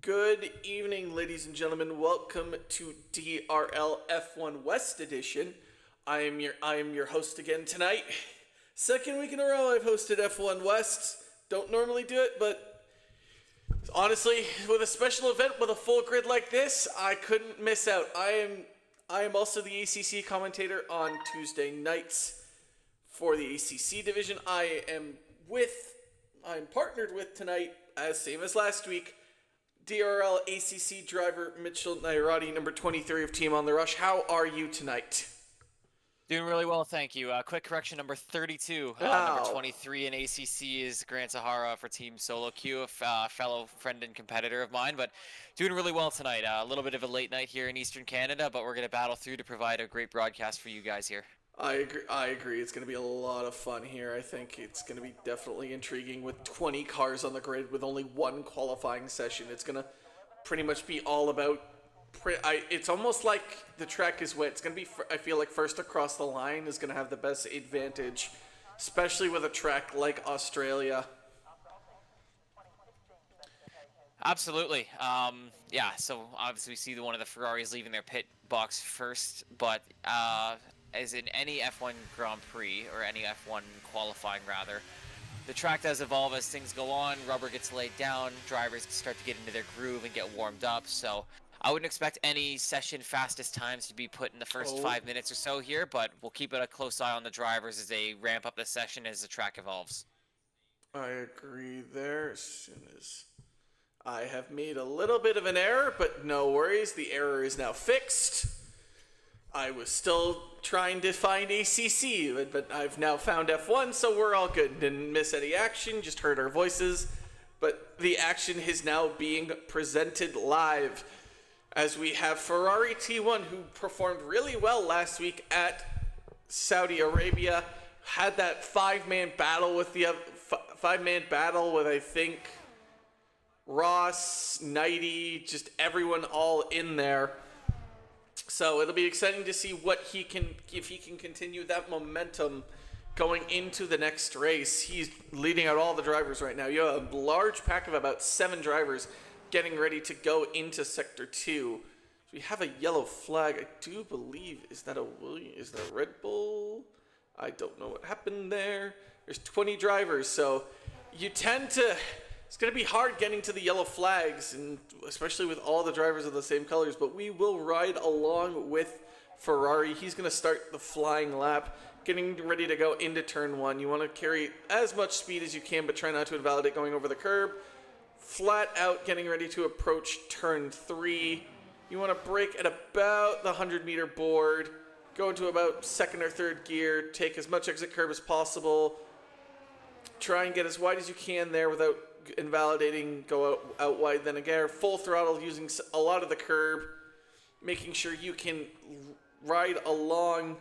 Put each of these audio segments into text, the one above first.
Good evening, ladies and gentlemen. Welcome to DRL F1 West Edition. I am your host again tonight. Second week in a row I've hosted F1 West. Don't normally do it, but honestly, with a special event with a full grid like this, I couldn't miss out. I am also the ACC commentator on Tuesday nights for the ACC division. I'm partnered with tonight, as same as last week, DRL ACC driver Mitchell Nairati, number 23 of Team on the Rush. How are you tonight? Doing really well, thank you. Quick correction, number 32. Number 23 in ACC is Grant Sahara for Team Solo Q, a fellow friend and competitor of mine, but doing really well tonight. A little bit of a late night here in Eastern Canada, but we're going to battle through to provide a great broadcast for you guys here. I agree. It's going to be a lot of fun here. I think it's going to be definitely intriguing with 20 cars on the grid with only one qualifying session. It's going to pretty much be all about... It's almost like the track is wet. It's going to be, I feel like, first across the line is going to have the best advantage, especially with a track like Australia. Absolutely. Yeah, so obviously we see one of the Ferraris leaving their pit box first, but as in any F1 Grand Prix, or any F1 qualifying rather, the track does evolve as things go on, rubber gets laid down, drivers start to get into their groove and get warmed up, so I wouldn't expect any session fastest times to be put in the first 5 minutes or so here, but we'll keep a close eye on the drivers as they ramp up the session as the track evolves. I agree there. As soon as I have made a little bit of an error, but no worries, the error is now fixed. I was still trying to find ACC, but I've now found F1, so we're all good. Didn't miss any action, just heard our voices. But the action is now being presented live as we have Ferrari T1, who performed really well last week at Saudi Arabia. Had that five-man battle with I think Ross, Knighty, just everyone all in there. So it'll be exciting to see if he can continue that momentum going into the next race. He's leading out all the drivers right now. You have a large pack of about 7 drivers getting ready to go into Sector 2. We have a yellow flag. I do believe, is that a Red Bull? I don't know what happened there. There's 20 drivers, so you tend to... It's going to be hard getting to the yellow flags, and especially with all the drivers of the same colors, but we will ride along with Ferrari. He's going to start the flying lap, getting ready to go into turn 1. You want to carry as much speed as you can, but try not to invalidate going over the curb. Flat out getting ready to approach turn 3. You want to brake at about the 100-meter board, go into about second or third gear, take as much exit curb as possible, try and get as wide as you can there without invalidating, go out wide, then again full throttle using a lot of the curb, making sure you can ride along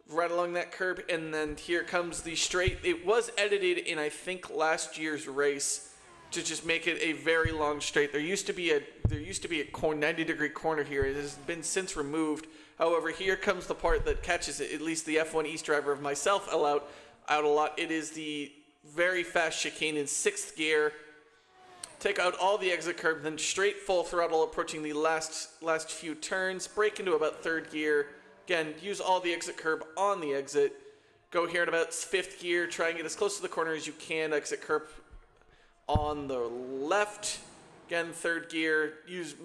that curb. And then here comes the straight. It was edited in, I think, last year's race to just make it a very long straight. There used to be a 90-degree corner here. It has been since removed. However, here comes the part that catches it, at least the F1 East driver of myself out a lot. It is the very fast chicane in 6th gear. Take out all the exit curb, then straight full throttle approaching the last few turns. Brake into about 3rd gear. Again, use all the exit curb on the exit. Go here in about 5th gear. Try and get as close to the corner as you can. Exit curb on the left. Again, 3rd gear. Use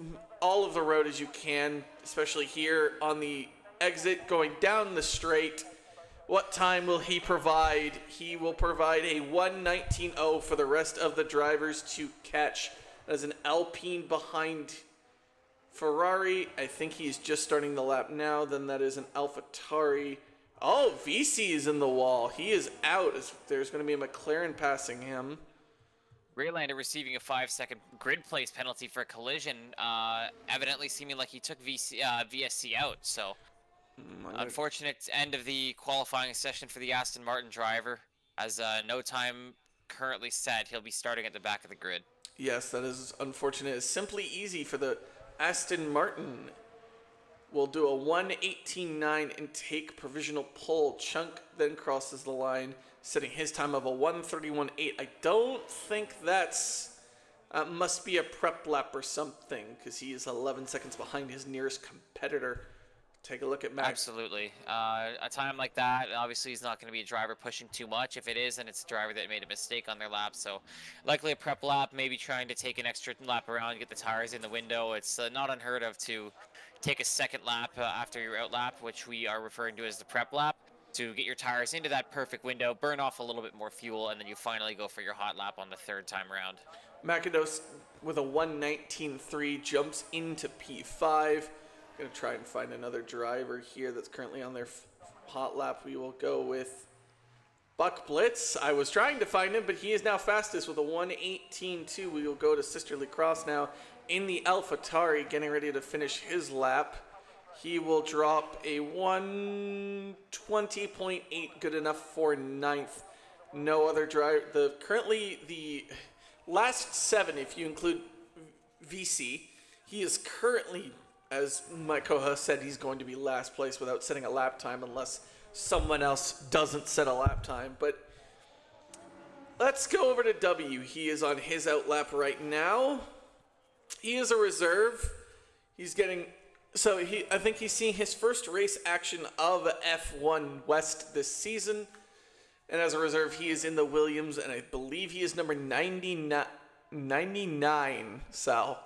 all of the road as you can, especially here on the exit going down the straight. What time will he provide? He will provide a 1:19.0 for the rest of the drivers to catch. As an Alpine behind Ferrari. I think he's just starting the lap now. Then that is an AlphaTauri. Oh, VC is in the wall. He is out. There's going to be a McLaren passing him. Raylander receiving a 5-second grid place penalty for a collision, evidently seeming like he took VSC out, so... Unfortunate end of the qualifying session for the Aston Martin driver. As no time currently set, he'll be starting at the back of the grid. Yes, that is unfortunate. It's simply easy for the Aston Martin. We'll do a 1:18.9 and take provisional pole. Chunk then crosses the line, setting his time of a 1:31.8. I don't think that's Must be a prep lap or something, because he is 11 seconds behind his nearest competitor. Take a look at Max. Absolutely. A time like that, obviously, he's not going to be a driver pushing too much. If it is, then it's a driver that made a mistake on their lap. So, likely a prep lap, maybe trying to take an extra lap around, get the tires in the window. It's not unheard of to take a second lap after your out lap, which we are referring to as the prep lap, to get your tires into that perfect window, burn off a little bit more fuel, and then you finally go for your hot lap on the third time around. Macados with a 1:19.3 jumps into P5. Gonna try and find another driver here that's currently on their hot lap. We will go with Buck Blitz. I was trying to find him, but he is now fastest with a 1:18.2. We will go to Sisterly Cross now in the AlphaTauri, getting ready to finish his lap. He will drop a 1:20.8, good enough for ninth. No other driver. Currently the last 7, if you include VC, he is currently, as my co-host said, he's going to be last place without setting a lap time unless someone else doesn't set a lap time. But let's go over to W. He is on his out lap right now. He is a reserve. He's getting... So I think he's seeing his first race action of F1 West this season. And as a reserve, he is in the Williams, and I believe he is number 99, Sal.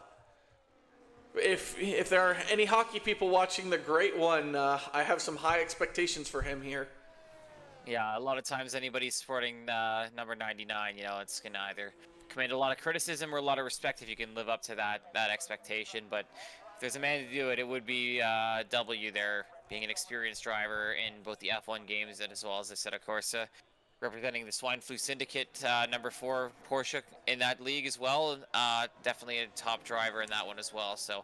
If there are any hockey people watching the Great One, I have some high expectations for him here. Yeah, a lot of times anybody sporting number 99, it's going to either command a lot of criticism or a lot of respect if you can live up to that expectation. But if there's a man to do it, it would be W there, being an experienced driver in both the F1 games and as well as the Assetto Corsa, representing the Swine Flu Syndicate, number 4 Porsche in that league as well. Definitely a top driver in that one as well. So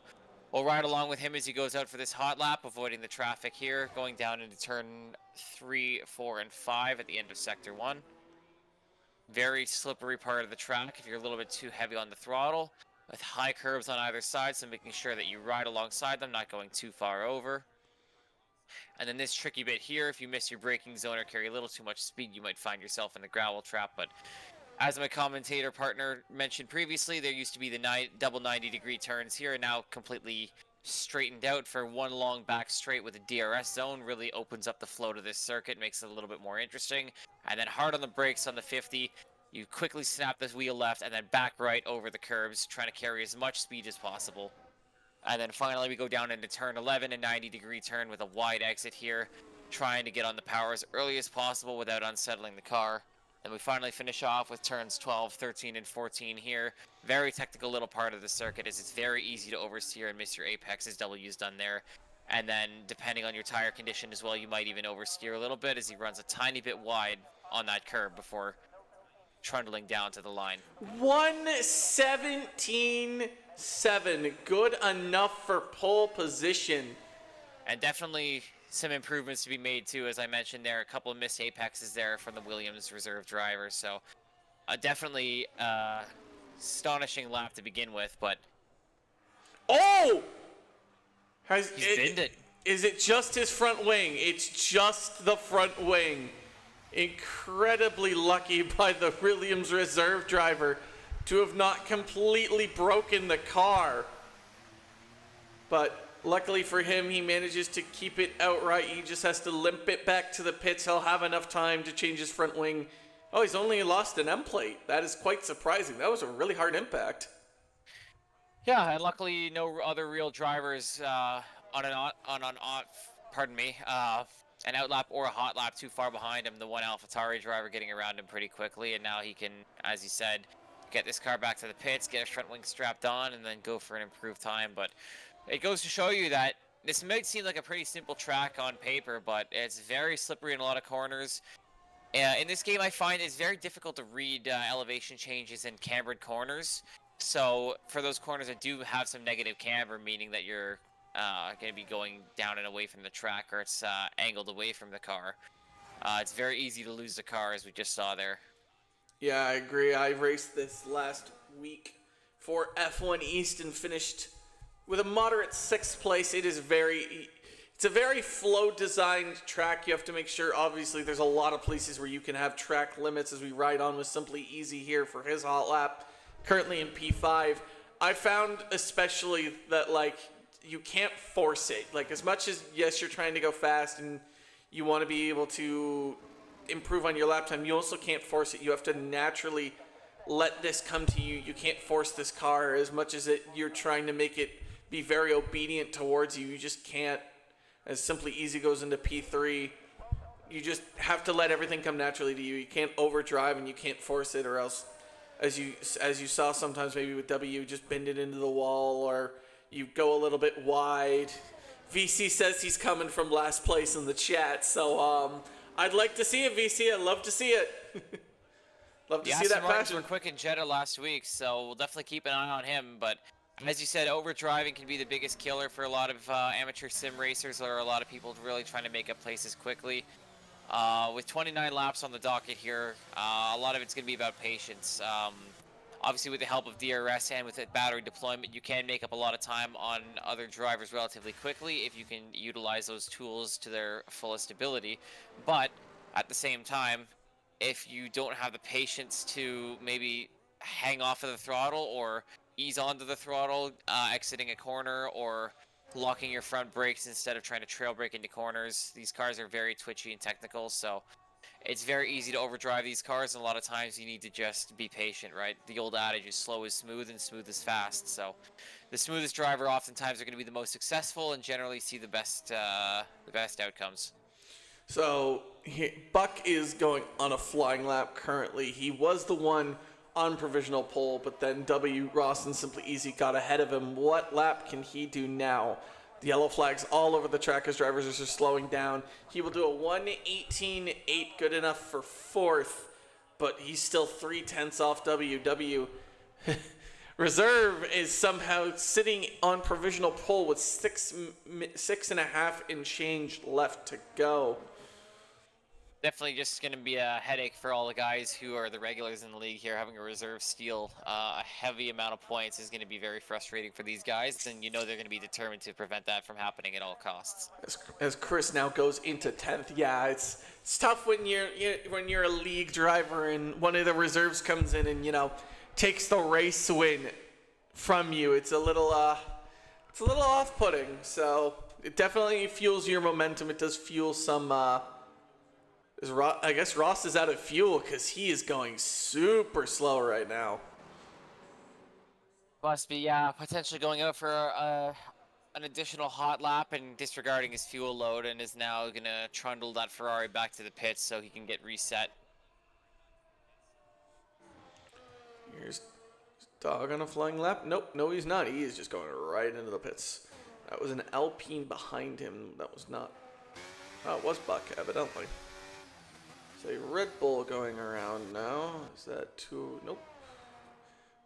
we'll ride along with him as he goes out for this hot lap, avoiding the traffic here, going down into turn 3, 4, and 5 at the end of Sector 1. Very slippery part of the track if you're a little bit too heavy on the throttle, with high curves on either side, so making sure that you ride alongside them, not going too far over. And then this tricky bit here, if you miss your braking zone or carry a little too much speed, you might find yourself in the gravel trap. But as my commentator partner mentioned previously, there used to be the double 90-degree turns here, and now completely straightened out for one long back straight with a DRS zone. Really opens up the flow to this circuit, makes it a little bit more interesting. And then hard on the brakes on the 50, you quickly snap this wheel left and then back right over the curbs, trying to carry as much speed as possible. And then finally we go down into turn 11, a 90-degree turn with a wide exit here, trying to get on the power as early as possible without unsettling the car. Then we finally finish off with turns 12, 13, and 14 here. Very technical little part of the circuit, as it's very easy to oversteer and miss your apex, as W's done there. And then depending on your tire condition as well, you might even oversteer a little bit as he runs a tiny bit wide on that curb before trundling down to the line. 1:17.7, good enough for pole position. And definitely some improvements to be made too, as I mentioned there. A couple of missed apexes there from the Williams reserve driver. So definitely astonishing lap to begin with, but... Oh! He's binned it. Is it just his front wing? It's just the front wing. Incredibly lucky by the Williams reserve driver to have not completely broken the car. But luckily for him, he manages to keep it outright. He just has to limp it back to the pits. He'll have enough time to change his front wing. Oh, he's only lost an M plate. That is quite surprising. That was a really hard impact. Yeah, and luckily no other real drivers on an out lap or a hot lap too far behind him. The one AlphaTauri driver getting around him pretty quickly, and now he can, as he said, get this car back to the pits, get his front wing strapped on, and then go for an improved time. But it goes to show you that this might seem like a pretty simple track on paper, but it's very slippery in a lot of corners. In this game, I find it's very difficult to read elevation changes in cambered corners. So for those corners that do have some negative camber, meaning that you're going to be going down and away from the track, or it's angled away from the car, it's very easy to lose the car, as we just saw there. Yeah, I agree. I raced this last week for F1 East and finished with a moderate 6th place. It's a very flow designed track. You have to make sure, obviously, there's a lot of places where you can have track limits, as we ride on with Simply Easy here for his hot lap. currently in P5. I found especially that, like, you can't force it. Like, as much as, yes, you're trying to go fast and you want to be able to improve on your lap time, you also can't force it. You have to naturally let this come to you. You can't force this car as much as you're trying to make it be very obedient towards you. You just can't. As Simply Easy goes into P3, you just have to let everything come naturally to you. You can't overdrive and you can't force it, or else, as you saw sometimes maybe with W, just bend it into the wall, or you go a little bit wide. VC says he's coming from last place in the chat, so I'd like to see it, VC. I'd love to see it. Love to see that passion. Were quick in Jeddah last week, so we'll definitely keep an eye on him. But as you said, overdriving can be the biggest killer for a lot of amateur sim racers, or a lot of people really trying to make up places quickly. With 29 laps on the docket here, a lot of it's going to be about patience. Obviously, with the help of DRS and with battery deployment, you can make up a lot of time on other drivers relatively quickly if you can utilize those tools to their fullest ability. But at the same time, if you don't have the patience to maybe hang off of the throttle or ease onto the throttle, exiting a corner, or locking your front brakes instead of trying to trail brake into corners, these cars are very twitchy and technical, so it's very easy to overdrive these cars, and a lot of times you need to just be patient, right? The old adage is slow is smooth and smooth is fast, so the smoothest driver oftentimes are going to be the most successful and generally see the best outcomes. So Buck is going on a flying lap currently. He was the one on provisional pole, but then W. Ross and Simply Easy got ahead of him. What lap can he do now? The yellow flag's all over the track as drivers are just slowing down. He will do a 1:18.8, good enough for fourth, but he's still 0.3 off W. W. Reserve is somehow sitting on provisional pole with 6.5 and change left to go. Definitely just going to be a headache for all the guys who are the regulars in the league here. Having a reserve steal a heavy amount of points is going to be very frustrating for these guys, and you know they're going to be determined to prevent that from happening at all costs. As Chris now goes into 10th, yeah, it's tough when you're a league driver and one of the reserves comes in and takes the race win from you. It's a little off-putting. So it definitely fuels your momentum. It does fuel some. I guess Ross is out of fuel because he is going super slow right now. Must be, potentially going out for an additional hot lap and disregarding his fuel load, and is now going to trundle that Ferrari back to the pits so he can get reset. Here's Dog on a flying lap. Nope, no he's not. He is just going right into the pits. That was an Alpine behind him. That was not. Oh, it was Buck, evidently. It's a Red Bull going around now. Is that two? Nope.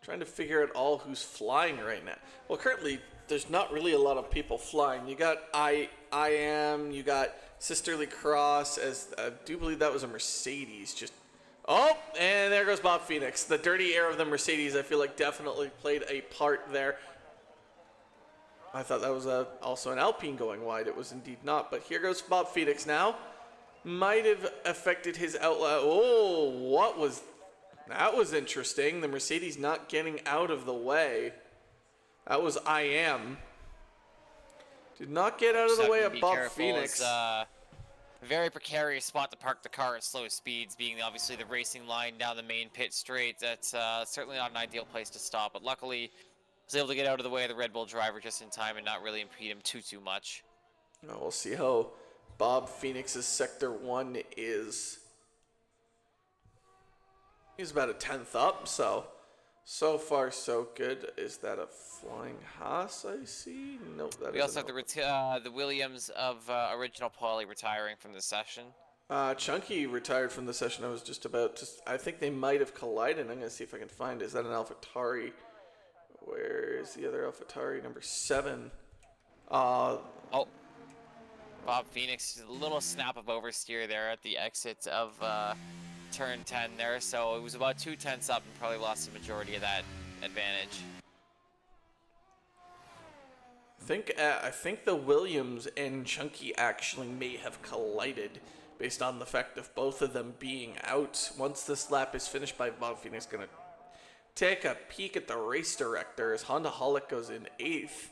Trying to figure out all who's flying right now. Well, currently, there's not really a lot of people flying. You got I Am, you got Sisterly Cross, as I do believe that was a Mercedes. Oh, and there goes Bob Phoenix. The dirty air of the Mercedes, I feel like, definitely played a part there. I thought that was also an Alpine going wide. It was indeed not. But here goes Bob Phoenix now. Might have affected his outlet. Oh, that was interesting. The Mercedes not getting out of the way. That was I Am. Did not get out of the way of Bob Phoenix. Very precarious spot to park the car at slow speeds, being obviously the racing line down the main pit straight. That's certainly not an ideal place to stop, but luckily was able to get out of the way of the Red Bull driver just in time and not really impede him too much. Now we'll see how Bob Phoenix's Sector 1 is. He's about a 10th up, so far so good. Is that a flying Haas I see? Nope. We also have the Williams of Original Pauly retiring from the session. Chunky retired from the session. I was just about to. I think they might have collided. I'm going to see if I can find it. Is that an AlphaTauri? Where is the other AlphaTauri? Number 7. Bob Phoenix, a little snap of oversteer there at the exit of turn 10 there, so it was about 2/10 up and probably lost the majority of that advantage. I think the Williams and Chunky actually may have collided based on the fact of both of them being out. Once this lap is finished by Bob Phoenix, going to take a peek at the race director as Honda Holic goes in 8th.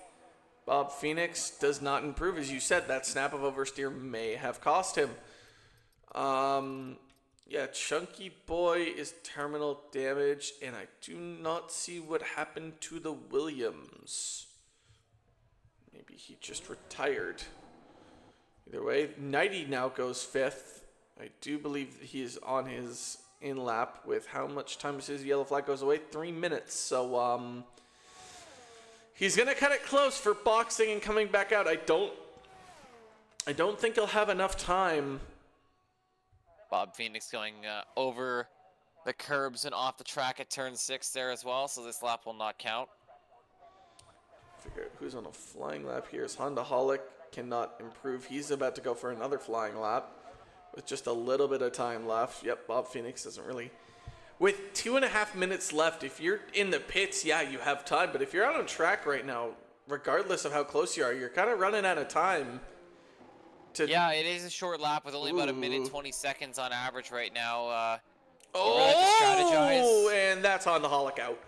Bob Phoenix does not improve. As you said, that snap of oversteer may have cost him. Yeah, Chunky Boy is terminal damage, and I do not see what happened to the Williams. Maybe he just retired. Either way, Nighty now goes 5th. I do believe that he is on his in-lap with how much time is his yellow flag goes away? 3 minutes. So, he's going to cut it close for boxing and coming back out. I don't think he'll have enough time. Bob Phoenix going over the curbs and off the track at turn 6 there as well, so this lap will not count. Figure out who's on a flying lap here. Is Honda Holic cannot improve. He's about to go for another flying lap with just a little bit of time left. Yep, Bob Phoenix doesn't really. With 2.5 minutes left, if you're in the pits, yeah, you have time. But if you're out on track right now, regardless of how close you are, you're kind of running out of time. Yeah, it is a short lap with only about a minute 20 seconds on average right now. Oh, and that's on the Holic out.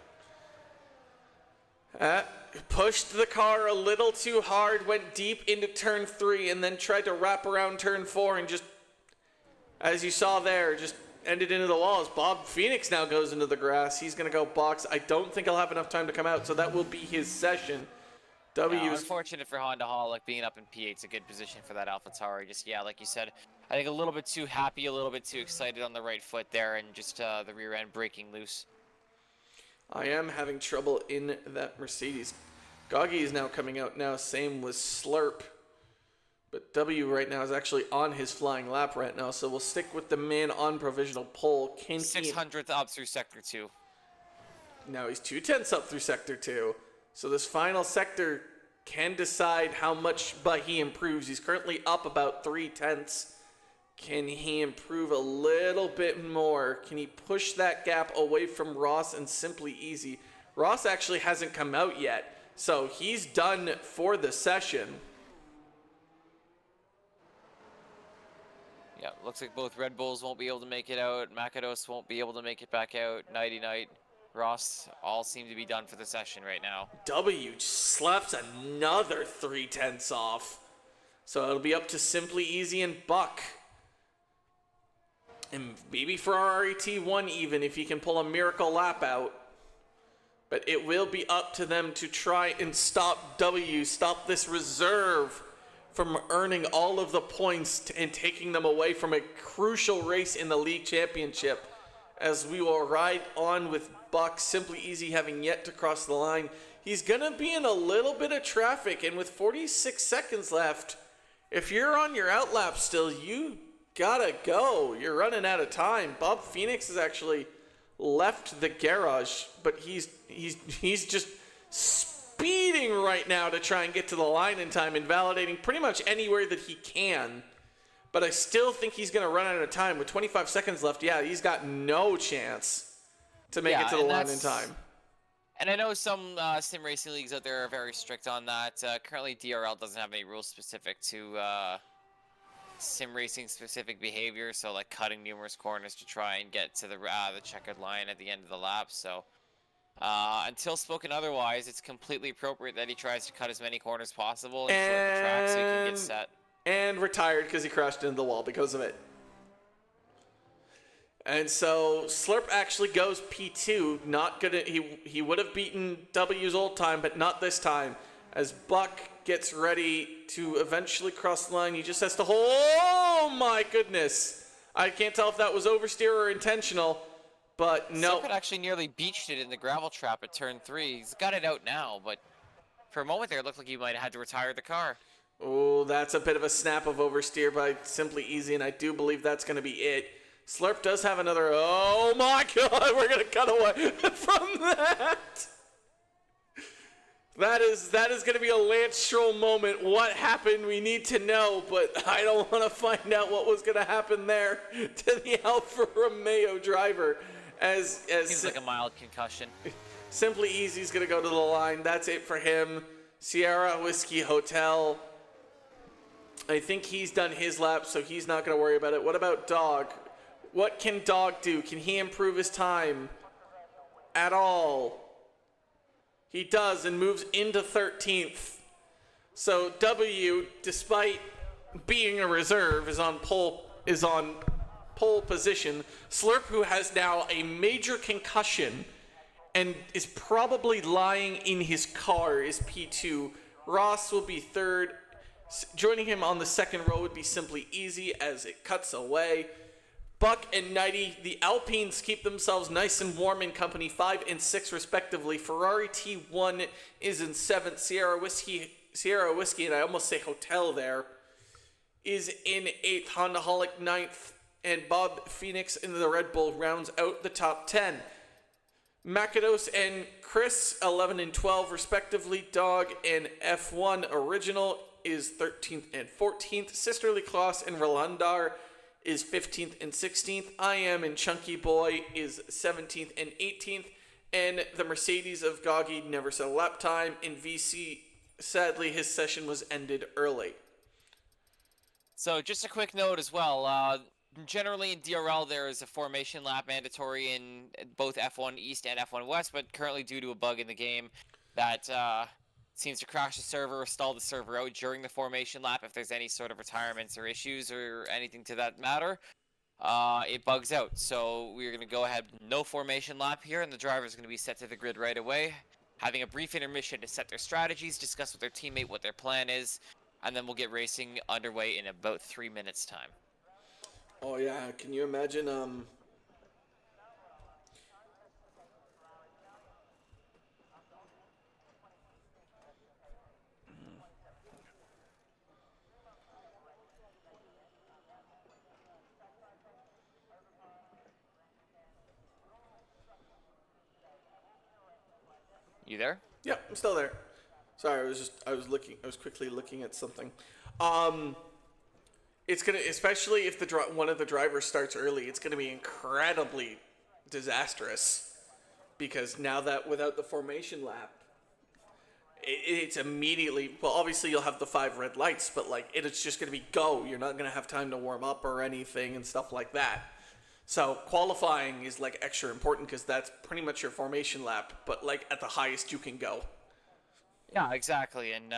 Pushed the car a little too hard, went deep into turn 3, and then tried to wrap around turn 4 and just, as you saw there, just ended into the walls. Bob Phoenix now goes into the grass. He's going to go box. I don't think he'll have enough time to come out, so that will be his session. Unfortunate for Honda Holic being up in P8. It's a good position for that AlphaTauri. Just, yeah, like you said, I think a little bit too happy, a little bit too excited on the right foot there, and just the rear end breaking loose. I am having trouble in that Mercedes. Goggy is now coming out now, same with Slurp. But W right now is actually on his flying lap right now, so we'll stick with the man on provisional pole. 600th up through Sector 2. Now he's 2/10 up through Sector 2. So this final sector can decide how much but he improves. He's currently up about 3/10. Can he improve a little bit more? Can he push that gap away from Ross and Simply Easy? Ross actually hasn't come out yet, so he's done for the session. Yeah, looks like both Red Bulls won't be able to make it out. Makados won't be able to make it back out. Nighty Night, Ross all seem to be done for the session right now. W slaps another 3/10 off. So it'll be up to Simply Easy and Buck. And maybe for our RT1 even, if he can pull a miracle lap out. But it will be up to them to try and stop W, stop this reserve from earning all of the points and taking them away from a crucial race in the league championship. As we will ride on with Buck, Simply Easy having yet to cross the line. He's going to be in a little bit of traffic, and with 46 seconds left, if you're on your outlap still, you gotta go. You're running out of time. Bob Phoenix has actually left the garage, but he's just speeding right now to try and get to the line in time, invalidating pretty much anywhere that he can. But I still think he's going to run out of time. With 25 seconds left, yeah, he's got no chance to make it to the line in time. And I know some sim racing leagues out there are very strict on that. Currently, DRL doesn't have any rules specific to sim racing specific behavior, so like cutting numerous corners to try and get to the checkered line at the end of the lap. So until spoken otherwise, it's completely appropriate that he tries to cut as many corners as possible and shorten the track so he can get set. And retired because he crashed into the wall because of it. And so Slurp actually goes P2. Not gonna. He would have beaten W's old time, but not this time. As Buck gets ready to eventually cross the line, he just has to hold. Oh my goodness! I can't tell if that was oversteer or intentional, but no. Slurp had actually nearly beached it in the gravel trap at turn 3. He's got it out now, but for a moment there, it looked like he might have had to retire the car. Oh, that's a bit of a snap of oversteer by Simply Easy, and I do believe that's going to be it. Slurp does have another. Oh my God, we're going to cut away from that. That is going to be a Lance Stroll moment. What happened? We need to know, but I don't want to find out what was going to happen there to the Alfa Romeo driver. Seems like a mild concussion. Simply Easy's going to go to the line. That's it for him. Sierra Whiskey Hotel. I think he's done his lap, so he's not going to worry about it. What about Dog? What can Dog do? Can he improve his time? at all. He does and moves into 13th. So W, despite being a reserve, is on pole position. Slurp, who has now a major concussion and is probably lying in his car, is P2. Ross will be third. Joining him on the second row would be Simply Easy as it cuts away. Buck and Nighty, the Alpines, keep themselves nice and warm in company, 5 and 6 respectively. Ferrari T1 is in 7th. Sierra Whiskey, and I almost say Hotel there, is in 8th. Honda Holic 9th. And Bob Phoenix in the Red Bull rounds out the top 10. Makados and Chris, 11 and 12 respectively. Dog and F1 Original is 13th and 14th. Sisterly Klaus and Rolandar is 15th and 16th. I Am and Chunky Boy is 17th and 18th. And the Mercedes of Goggy never set a lap time. In VC, sadly, his session was ended early. So just a quick note as well. Generally in DRL, there is a formation lap mandatory in both F1 East and F1 West, but currently due to a bug in the game that seems to crash the server or stall the server out during the formation lap, if there's any sort of retirements or issues or anything to that matter, it bugs out. So we're going to go ahead, no formation lap here, and the driver's going to be set to the grid right away, having a brief intermission to set their strategies, discuss with their teammate what their plan is, and then we'll get racing underway in about 3 minutes' time. Oh yeah, can you imagine, You there? Yeah, I'm still there. Sorry, I was quickly looking at something. It's gonna, especially if one of the drivers starts early, it's gonna be incredibly disastrous, because now that without the formation lap, it's immediately, well, obviously you'll have the 5 red lights, but like it's just gonna be go. You're not gonna have time to warm up or anything and stuff like that. So qualifying is like extra important because that's pretty much your formation lap, but like at the highest you can go. Yeah, exactly, and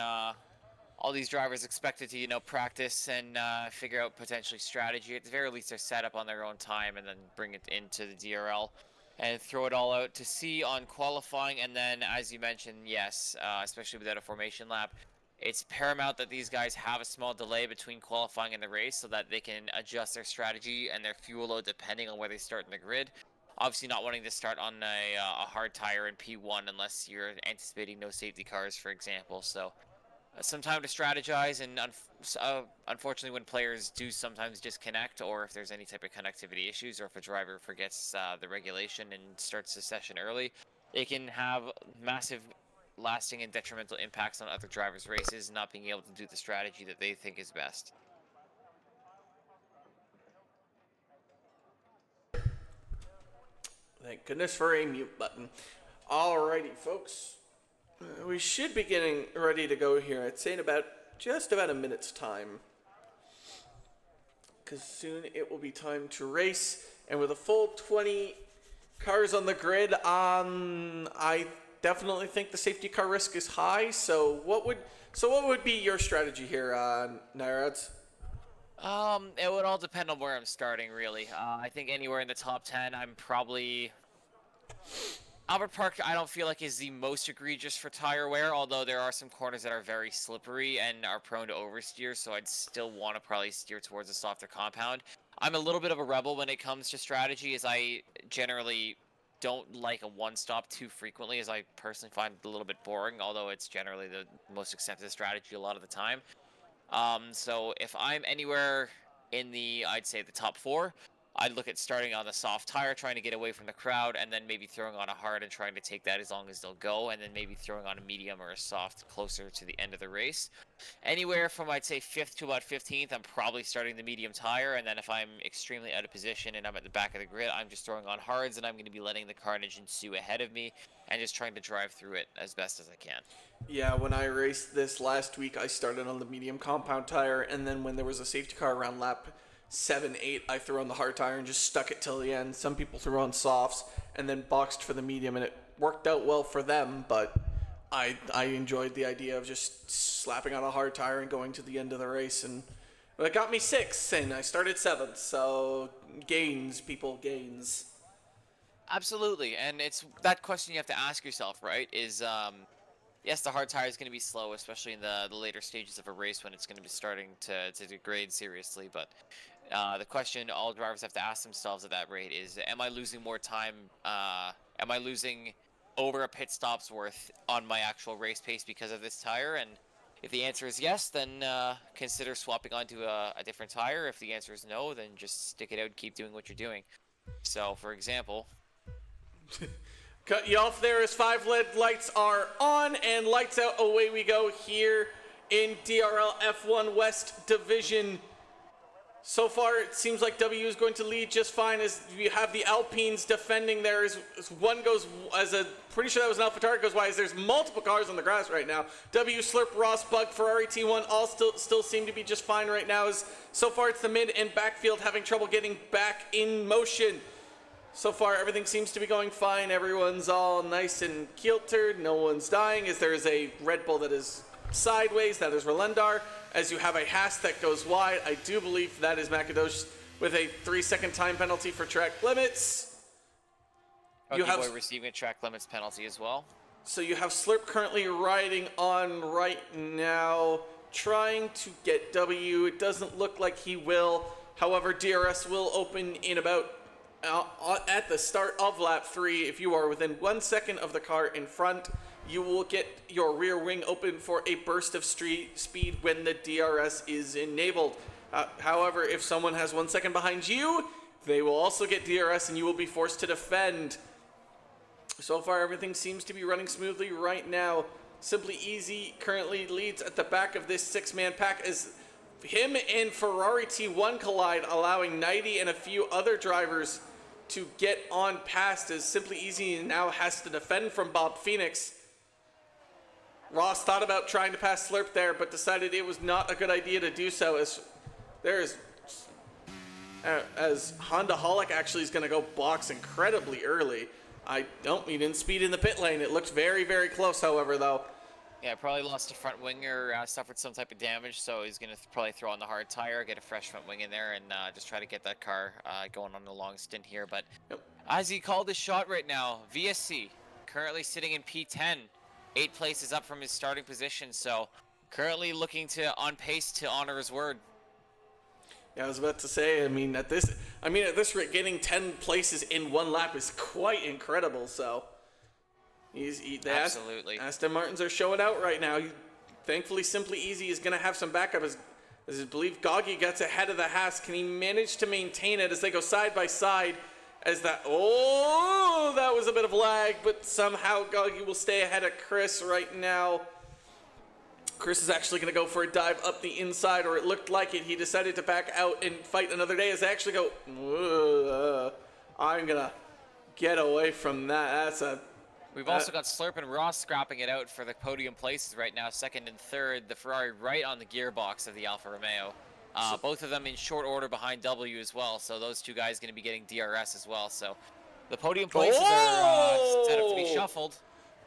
all these drivers expected to, practice and figure out potentially strategy. At the very least, they're set up on their own time and then bring it into the DRL and throw it all out to see on qualifying. And then, as you mentioned, yes, especially without a formation lap, it's paramount that these guys have a small delay between qualifying and the race so that they can adjust their strategy and their fuel load depending on where they start in the grid. Obviously not wanting to start on a hard tire in P1 unless you're anticipating no safety cars, for example. So some time to strategize, and unfortunately when players do sometimes disconnect, or if there's any type of connectivity issues, or if a driver forgets the regulation and starts the session early, it can have massive lasting and detrimental impacts on other drivers' races, not being able to do the strategy that they think is best. Thank goodness for a mute button. Alrighty, folks. We should be getting ready to go here. I'd say in just about a minute's time, because soon it will be time to race. And with a full 20 cars on the grid, I definitely think the safety car risk is high. So what would be your strategy here, Nyrads? It would all depend on where I'm starting, really. I think anywhere in the top 10, I'm probably... Albert Park, I don't feel like is the most egregious for tire wear, although there are some corners that are very slippery and are prone to oversteer, so I'd still want to probably steer towards a softer compound. I'm a little bit of a rebel when it comes to strategy, as I generally don't like a one-stop too frequently, as I personally find it a little bit boring, although it's generally the most accepted strategy a lot of the time. So if I'm anywhere in I'd say the top 4, I'd look at starting on the soft tire, trying to get away from the crowd, and then maybe throwing on a hard and trying to take that as long as they'll go, and then maybe throwing on a medium or a soft closer to the end of the race. Anywhere from, I'd say, 5th to about 15th, I'm probably starting the medium tire, and then if I'm extremely out of position and I'm at the back of the grid, I'm just throwing on hards, and I'm going to be letting the carnage ensue ahead of me and just trying to drive through it as best as I can. Yeah, when I raced this last week, I started on the medium compound tire, and then when there was a safety car around lap 7, 8, I threw on the hard tire and just stuck it till the end. Some people threw on softs and then boxed for the medium, and it worked out well for them, but I enjoyed the idea of just slapping on a hard tire and going to the end of the race, and it got me 6th, and I started 7th, so gains, people, gains. Absolutely, and it's that question you have to ask yourself, right? Is yes, the hard tire is going to be slow, especially in the later stages of a race when it's going to be starting to degrade seriously. But the question all drivers have to ask themselves at that rate is, am I losing more time? Am I losing over a pit stop's worth on my actual race pace because of this tire? And if the answer is yes, then consider swapping onto a different tire. If the answer is no, then just stick it out and keep doing what you're doing. So, for example... Cut you off there as 5 LED lights are on and lights out. Away we go here in DRL F1 West Division. So far, it seems like W is going to lead just fine as you have the Alpines defending there as one goes, pretty sure that was an AlphaTauri goes by, as there's multiple cars on the grass right now. W, Slurp, Ross, Bug, Ferrari T1 all still seem to be just fine right now. As so far, it's the mid and backfield having trouble getting back in motion. So far, everything seems to be going fine. Everyone's all nice and kiltered. No one's dying, as there is a Red Bull that is sideways. That is Rolendar. As you have a Haas that goes wide. I do believe that is Makadosh with a 3-second time penalty for track limits. You have receiving a track limits penalty as well. So you have Slurp currently riding on right now, trying to get W. It doesn't look like he will. However, DRS will open in about... at the start of lap 3, if you are within 1 second of the car in front, you will get your rear wing open for a burst of speed when the DRS is enabled. However, if someone has 1 second behind you, they will also get DRS and you will be forced to defend. So far, everything seems to be running smoothly right now. Simply Easy currently leads at the back of this 6-man pack as him and Ferrari T1 collide, allowing Nighty and a few other drivers to get on past, as Simply Easy now has to defend from Bob Phoenix. Ross thought about trying to pass Slurp there, but decided it was not a good idea to do so, as there is... as Honda Holic actually is going to go box incredibly early. He didn't speed in the pit lane. It looked very, very close, however, though. Yeah, probably lost a front wing or suffered some type of damage, so he's going to probably throw on the hard tire, get a fresh front wing in there, and just try to get that car going on a long stint here. But as he called his shot right now, VSC currently sitting in P10, 8 places up from his starting position, so currently looking on pace to honor his word. Yeah, I was about to say, at this rate, getting 10 places in 1 lap is quite incredible, so... Absolutely. Aston Martins are showing out right now. Thankfully, Simply Easy is going to have some backup as I believe Goggy gets ahead of the Haas. Can he manage to maintain it as they go side by side? That was a bit of lag, but somehow Goggy will stay ahead of Chris right now. Chris is actually going to go for a dive up the inside, or it looked like it. He decided to back out and fight another day as they actually go, I'm going to get away from that. We've also got Slurp and Ross scrapping it out for the podium places right now, 2nd and 3rd. The Ferrari right on the gearbox of the Alfa Romeo. Both of them in short order behind W as well, so those 2 guys going to be getting DRS as well. So the podium places are set up to be shuffled.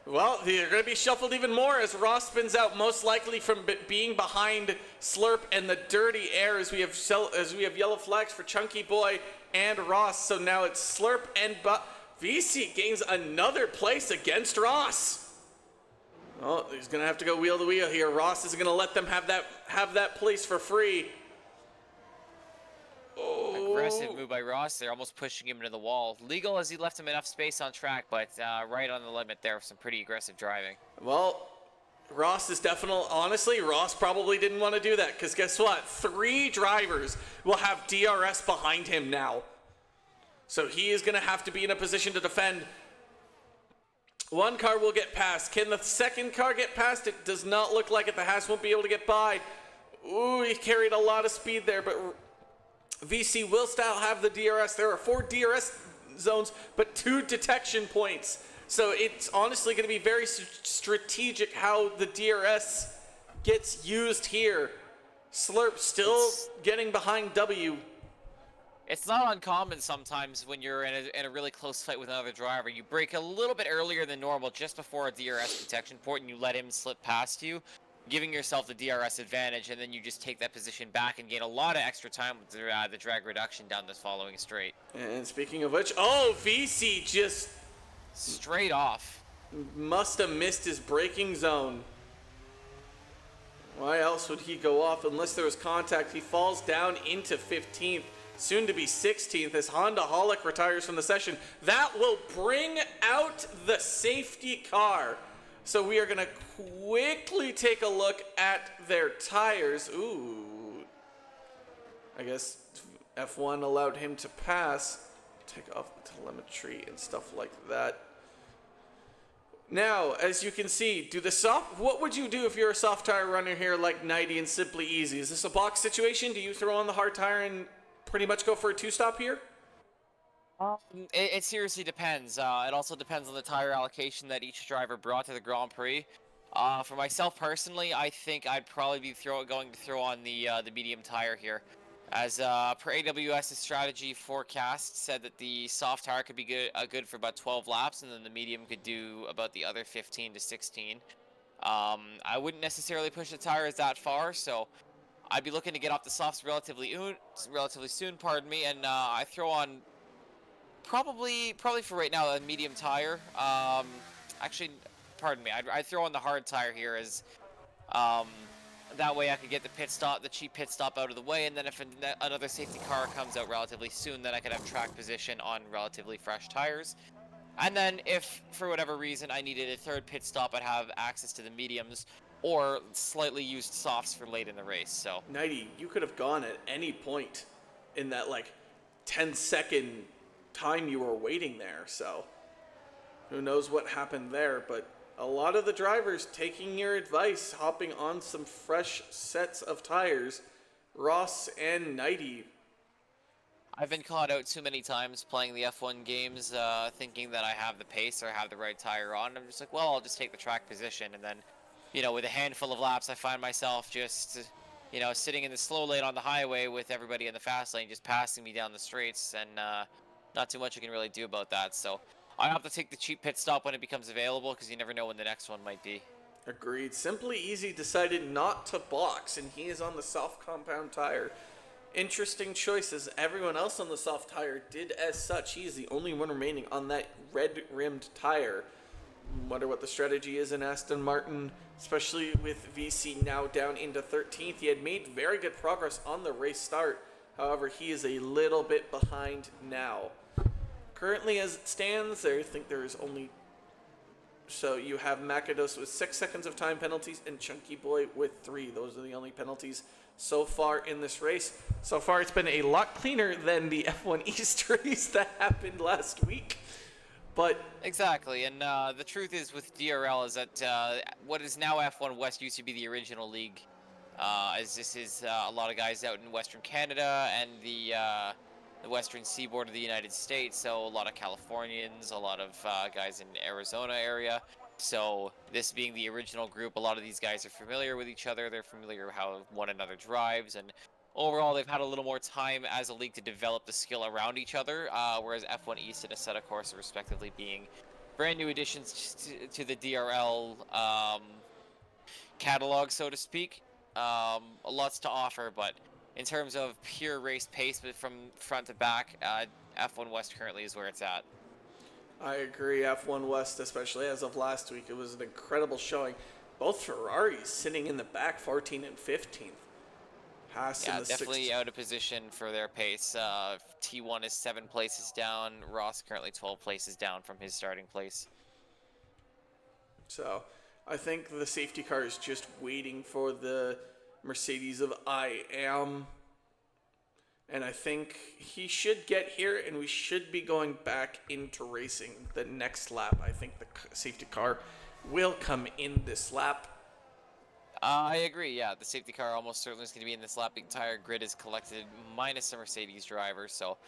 Well, they're going to be shuffled even more as Ross spins out, most likely from being behind Slurp and the dirty air, as we have yellow flags for Chunky Boy and Ross. So now it's Slurp and VC gains another place against Ross. Oh, he's going to have to go wheel to wheel here. Ross isn't going to let them have that place for free. Aggressive move by Ross. They're almost pushing him into the wall. Legal as he left him enough space on track, but right on the limit there with some pretty aggressive driving. Well, Ross is honestly, Ross probably didn't want to do that, because guess what? 3 drivers will have DRS behind him now. So he is going to have to be in a position to defend. 1 car will get past. Can the 2nd car get past? It does not look like it. The Haas won't be able to get by. Ooh, he carried a lot of speed there, but VC will still have the DRS. There are 4 DRS zones, but 2 detection points. So it's honestly going to be very strategic how the DRS gets used here. Slurp still getting behind W. It's not uncommon sometimes when you're in a really close fight with another driver. You brake a little bit earlier than normal just before a DRS detection point and you let him slip past you, giving yourself the DRS advantage, and then you just take that position back and gain a lot of extra time with the drag reduction down this following straight. And speaking of which, oh, VC just Straight off. must have missed his braking zone. Why else would he go off unless there was contact? He falls down into 15th, soon to be 16th, as Honda Holic retires from the session. That will bring out the safety car. So we are going to quickly take a look at their tires. Ooh. I guess F1 allowed him to pass. Take off the telemetry and stuff like that. Now, as you can see, what would you do if you're a soft tire runner here like 90 and Simply Easy? Is this a box situation? Do you throw on the hard tire and pretty much go for a two-stop here? It seriously depends. It also depends on the tire allocation that each driver brought to the Grand Prix. For myself personally, I think I'd probably be going to throw on the medium tire here. As per AWS's strategy forecast said that the soft tire could be good for about 12 laps, and then the medium could do about the other 15 to 16. I wouldn't necessarily push the tires that far, so I'd be looking to get off the softs relatively soon. Pardon me, and I throw on probably for right now a medium tire. Actually, pardon me, I'd throw on the hard tire here as. That way I could get the cheap pit stop out of the way, and then if another safety car comes out relatively soon, then I could have track position on relatively fresh tires. And then if, for whatever reason, I needed a third pit stop, I'd have access to the mediums or slightly used softs for late in the race. So 90, you could have gone at any point in that, 10-second time you were waiting there. So who knows what happened there, but a lot of the drivers taking your advice, hopping on some fresh sets of tires. Ross and 90. I've been caught out too many times playing the F1 games, thinking that I have the pace or have the right tire on. I'm just like, well, I'll just take the track position. And then, with a handful of laps, I find myself just, sitting in the slow lane on the highway with everybody in the fast lane just passing me down the straights. And not too much you can really do about that. So I have to take the cheap pit stop when it becomes available because you never know when the next one might be. Agreed. Simply Easy decided not to box, and he is on the soft compound tire. Interesting choices. Everyone else on the soft tire did as such. He is the only one remaining on that red-rimmed tire. Wonder what the strategy is in Aston Martin, especially with VC now down into 13th. He had made very good progress on the race start. However, he is a little bit behind now. Currently, as it stands, I think there is only... So you have Makados with 6 seconds of time penalties and Chunky Boy with 3. Those are the only penalties so far in this race. So far, it's been a lot cleaner than the F1 East race that happened last week. But exactly, and the truth is with DRL is that what is now F1 West used to be the original league, as this is a lot of guys out in Western Canada and the western seaboard of the United States, so a lot of Californians, a lot of guys in Arizona area. So this being the original group, a lot of these guys are familiar with each other. They're familiar with how one another drives, and overall they've had a little more time as a league to develop the skill around each other, whereas F1 East and Assetto Corsa respectively being brand new additions to the DRL catalog, so to speak. Lots to offer, but in terms of pure race pace, but from front to back, F1 West currently is where it's at. I agree. F1 West, especially as of last week, it was an incredible showing. Both Ferraris sitting in the back, 14 and 15th. Haas in the definitely out of position for their pace. T1 is 7 places down. Ross currently 12 places down from his starting place. So I think the safety car is just waiting for the Mercedes of I Am, and I think he should get here, and we should be going back into racing the next lap. I think the safety car will come in this lap. I agree, yeah. The safety car almost certainly is going to be in this lap. The entire grid is collected, minus the Mercedes driver, so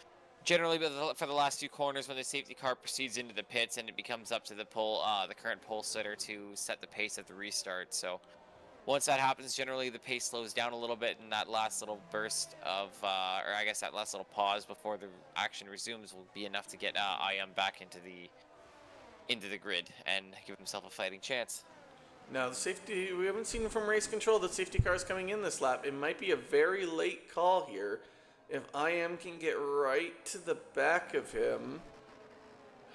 generally for the last 2 corners when the safety car proceeds into the pits, and it becomes up to the current pole sitter to set the pace at the restart, so Once that happens, generally the pace slows down a little bit, and that last little burst of, or I guess that last little pause before the action resumes will be enough to get IM back into the grid and give himself a fighting chance. Now, the safety, we haven't seen from race control that safety cars coming in this lap. It might be a very late call here. If IM can get right to the back of him.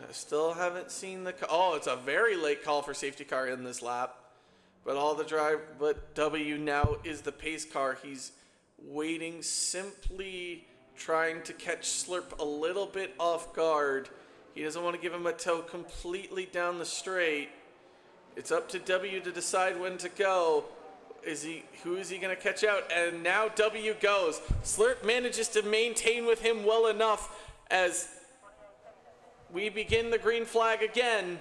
I still haven't seen the oh, it's a very late call for safety car in this lap. But W now is the pace car. He's waiting, simply trying to catch Slurp a little bit off guard. He doesn't want to give him a tow completely down the straight. It's up to W to decide when to go. Who is he going to catch out? And now W goes. Slurp manages to maintain with him well enough as we begin the green flag again.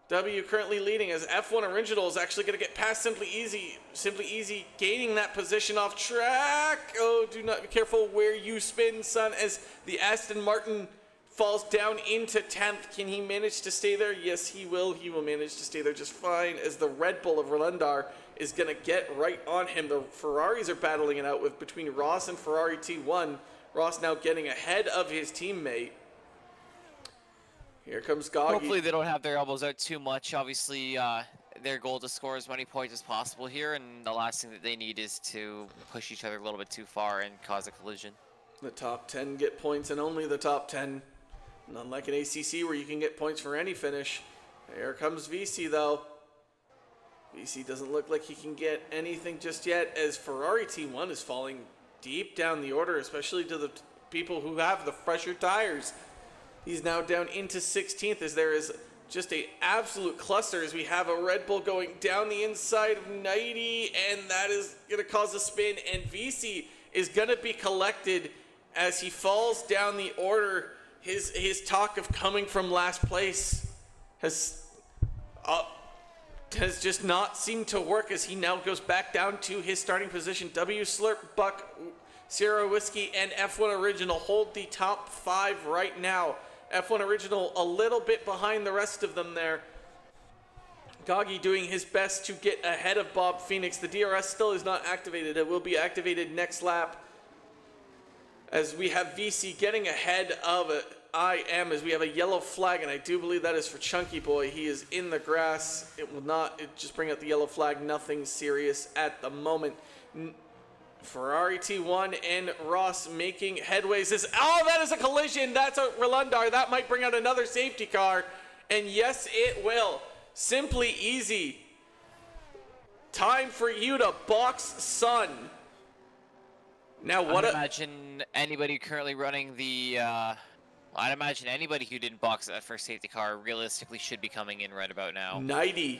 W currently leading as F1 Original is actually going to get past Simply Easy, gaining that position off track. Oh, do not be careful where you spin, son, as the Aston Martin falls down into 10th. Can he manage to stay there? Yes, he will. He will manage to stay there just fine as the Red Bull of Rolendar is going to get right on him. The Ferraris are battling it out between Ross and Ferrari T1. Ross now getting ahead of his teammate. Here comes Goggy. Hopefully they don't have their elbows out too much. Obviously, their goal to score as many points as possible here, and the last thing that they need is to push each other a little bit too far and cause a collision. The top 10 get points, and only the top 10. Not like an ACC where you can get points for any finish. Here comes VC, though. VC doesn't look like he can get anything just yet, as Ferrari T1 is falling deep down the order, especially to the people who have the fresher tires. He's now down into 16th as there is just an absolute cluster as we have a Red Bull going down the inside of 90, and that is going to cause a spin, and VC is going to be collected as he falls down the order. His talk of coming from last place has just not seemed to work as he now goes back down to his starting position. W Slurp, Buck, Sierra Whiskey, and F1 Original hold the top 5 right now. F1 Original a little bit behind the rest of them there. Goggy doing his best to get ahead of Bob Phoenix. The DRS still is not activated. It will be activated next lap. As we have VC getting ahead of IM as we have a yellow flag, and I do believe that is for Chunky Boy. He is in the grass. It just bring out the yellow flag. Nothing serious at the moment. Ferrari T1 and Ross making headways. That is a collision. That's a Rolendar. That might bring out another safety car. And yes, it will. Simply Easy. Time for you to box, son. Now what? I'd imagine anybody currently running the. I'd imagine anybody who didn't box that first safety car realistically should be coming in right about now. 90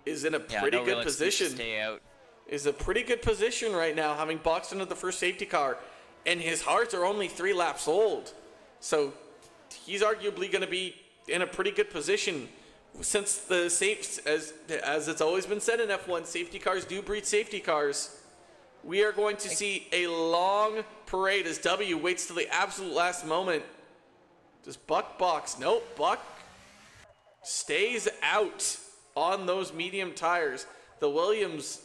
is in a pretty good position. Stay out. Is a pretty good position right now, having boxed into the first safety car, and his hearts are only 3 laps old, so he's arguably going to be in a pretty good position. Since the as it's always been said in F1, safety cars do breed safety cars. We are going to see a long parade as W waits till the absolute last moment. Does Buck box? Nope, Buck stays out on those medium tires. The Williams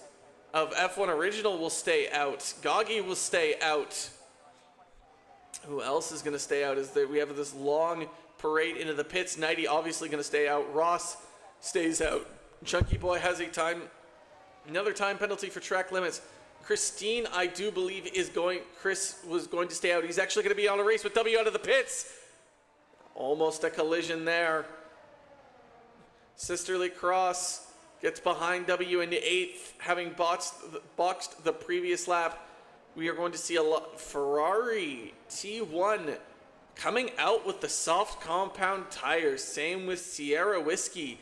of F1 Original will stay out. Goggy will stay out. Who else is going to stay out? We have this long parade into the pits. 90 obviously going to stay out. Ross stays out. Chunky Boy has another time penalty for track limits. Christine, I do believe, Chris was going to stay out. He's actually going to be on a race with W out of the pits. Almost a collision there. Sisterly Cross gets behind W in the 8th, having boxed the previous lap. We are going to see Ferrari T1 coming out with the soft compound tires. Same with Sierra Whiskey.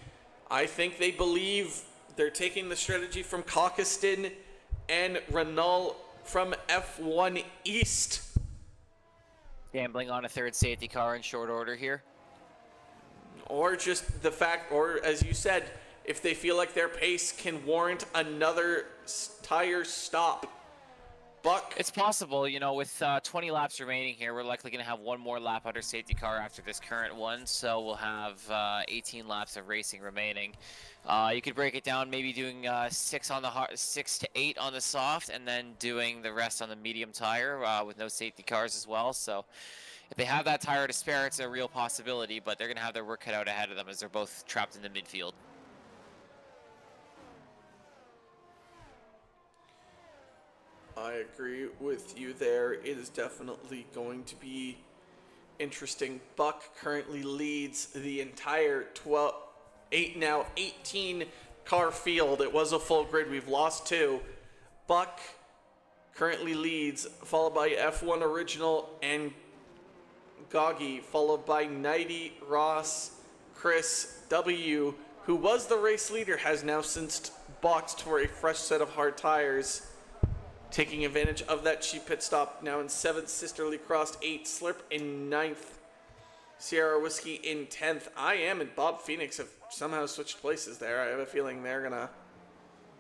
I think they believe they're taking the strategy from Caucaston and Renault from F1 East. Gambling on a third safety car in short order here. Or just the fact, or as you said, if they feel like their pace can warrant another tire stop. Buck. It's possible, you know, with 20 laps remaining here, we're likely going to have one more lap under safety car after this current one, so we'll have 18 laps of racing remaining. You could break it down, maybe doing 6 to 8 on the soft, and then doing the rest on the medium tire with no safety cars as well. So if they have that tire to spare, it's a real possibility, but they're going to have their work cut out ahead of them as they're both trapped in the midfield. I agree with you there. It is definitely going to be interesting. Buck currently leads the entire 18 car field. It was a full grid. We've lost 2. Buck currently leads, followed by F1 Original and Goggy, followed by Nighty, Ross, Chris, W, who was the race leader, has now since boxed for a fresh set of hard tires. Taking advantage of that cheap pit stop, now in 7th, Sisterly Crossed 8th, Slurp in 9th, Sierra Whiskey in 10th. I Am and Bob Phoenix have somehow switched places there. I have a feeling they're gonna,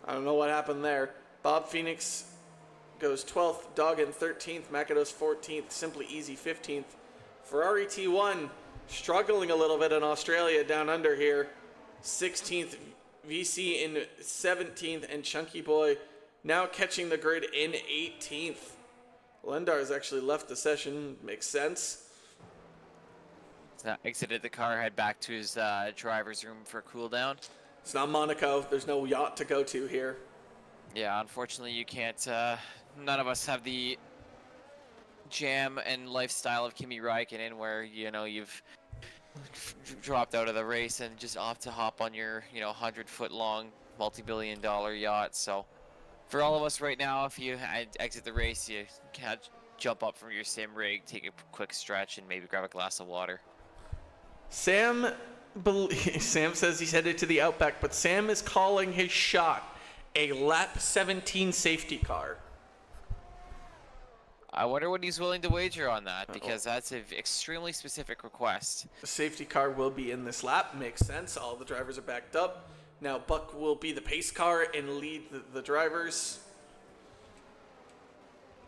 I don't know what happened there. Bob Phoenix goes 12th, Doggin 13th, Macados 14th, Simply Easy 15th. Ferrari T1 struggling a little bit in Australia down under here. 16th, VC in 17th, and Chunky Boy now catching the grid in 18th. Lendar has actually left the session. Makes sense. Exited the car, head back to his driver's room for a cool down. It's not Monaco. There's no yacht to go to here. Yeah, unfortunately you can't, none of us have the jam and lifestyle of Kimi Räikkönen where, you know, you've dropped out of the race and just off to hop on your, you know, 100-foot long, multi-billion-dollar yacht. So for all of us right now, if you exit the race, you can't jump up from your sim rig, take a quick stretch, and maybe grab a glass of water. Sam says he's headed to the Outback, but Sam is calling his shot a lap 17 safety car. I wonder what he's willing to wager on that, because that's an extremely specific request. The safety car will be in this lap. Makes sense. All the drivers are backed up. Now Buck will be the pace car and lead the drivers.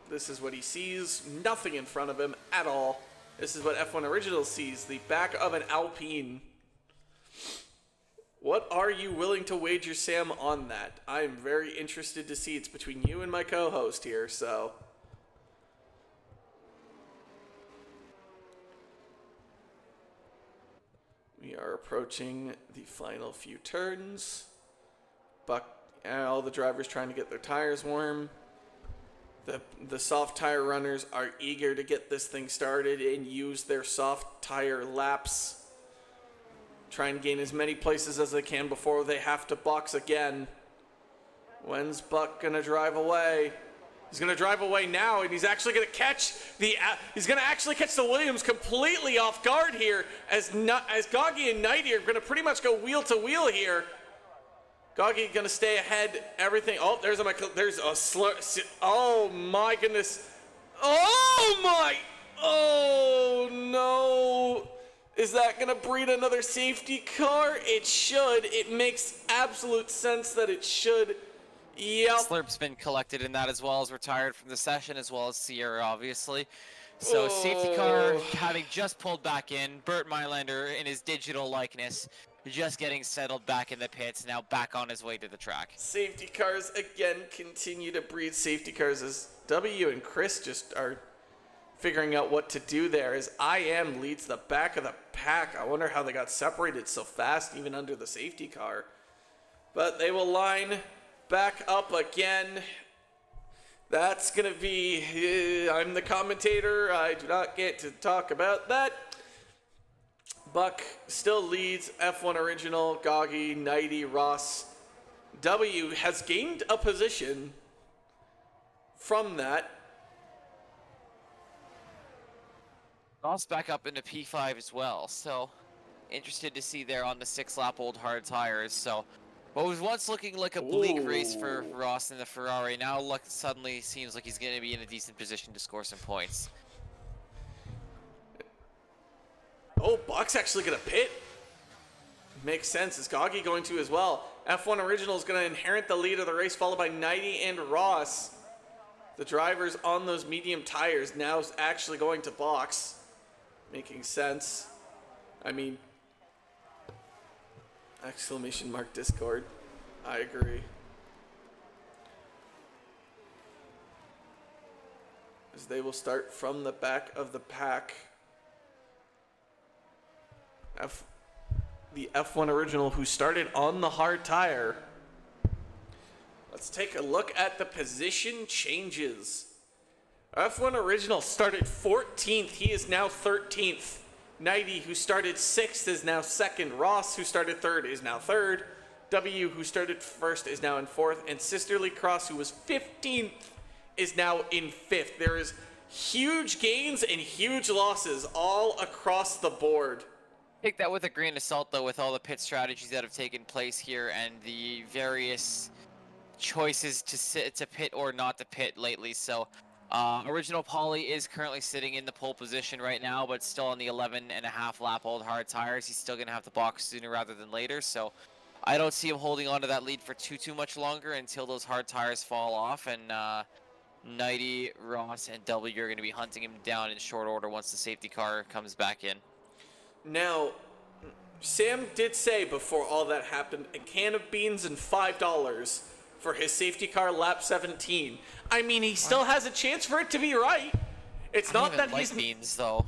This is what he sees. Nothing in front of him at all. This is what F1 Original sees. The back of an Alpine. What are you willing to wager, Sam, on that? I'm very interested to see. It's between you and my co-host here, so. We are approaching the final few turns. Buck and all the drivers trying to get their tires warm. The soft tire runners are eager to get this thing started and use their soft tire laps. Try and gain as many places as they can before they have to box again. When's Buck gonna drive away? He's gonna drive away now, and he's actually gonna catch the Williams completely off guard here, as Goggy and Nighty are gonna pretty much go wheel to wheel here. Goggy gonna stay ahead. Everything. Oh, there's a slur. Oh my goodness. Oh my. Oh no. Is that gonna breed another safety car? It should. It makes absolute sense that it should. Yep. Slurp's been collected in that, as well as retired from the session, as well as Sierra, obviously. So safety car having just pulled back in. Bert Mylander in his digital likeness, just getting settled back in the pits, now back on his way to the track. Safety cars again continue to breed safety cars as W and Chris just are figuring out what to do there, as IM leads the back of the pack. I wonder how they got separated so fast, even under the safety car. But they will line back up again. That's going to be, I'm the commentator. I do not get to talk about that. Buck still leads F1 Original, Goggy, Nighty, Ross. W has gained a position from that. Ross back up into P5 as well, so interested to see there on the 6-lap old hard tires. So what was once looking like a bleak race for Ross in the Ferrari, now suddenly seems like he's going to be in a decent position to score some points. Oh, Buck's actually going to pit. Makes sense. Is Goggy going to as well? F1 Original is going to inherit the lead of the race, followed by Nighty and Ross. The drivers on those medium tires now is actually going to box. Making sense. I mean, exclamation mark Discord. I agree. As they will start from the back of the pack. The F1 original who started on the hard tire. Let's take a look at the position changes. F1 original started 14th. He is now 13th. 90, who started 6th, is now 2nd. Ross, who started 3rd, is now 3rd. W, who started 1st, is now in 4th. And Sisterly Cross, who was 15th, is now in 5th. There is huge gains and huge losses all across the board. Take that with a grain of salt, though, with all the pit strategies that have taken place here and the various choices to pit or not to pit lately. So, Original Polly is currently sitting in the pole position right now, but still on the 11.5 lap old hard tires. He's still going to have to box sooner rather than later. So, I don't see him holding on to that lead for too much longer until those hard tires fall off. And Nighty, Ross, and W are going to be hunting him down in short order once the safety car comes back in. Now, Sam did say before all that happened, a can of beans and $5 for his safety car lap 17. I mean, he still has a chance for it to be right. It's not that he's beans, though.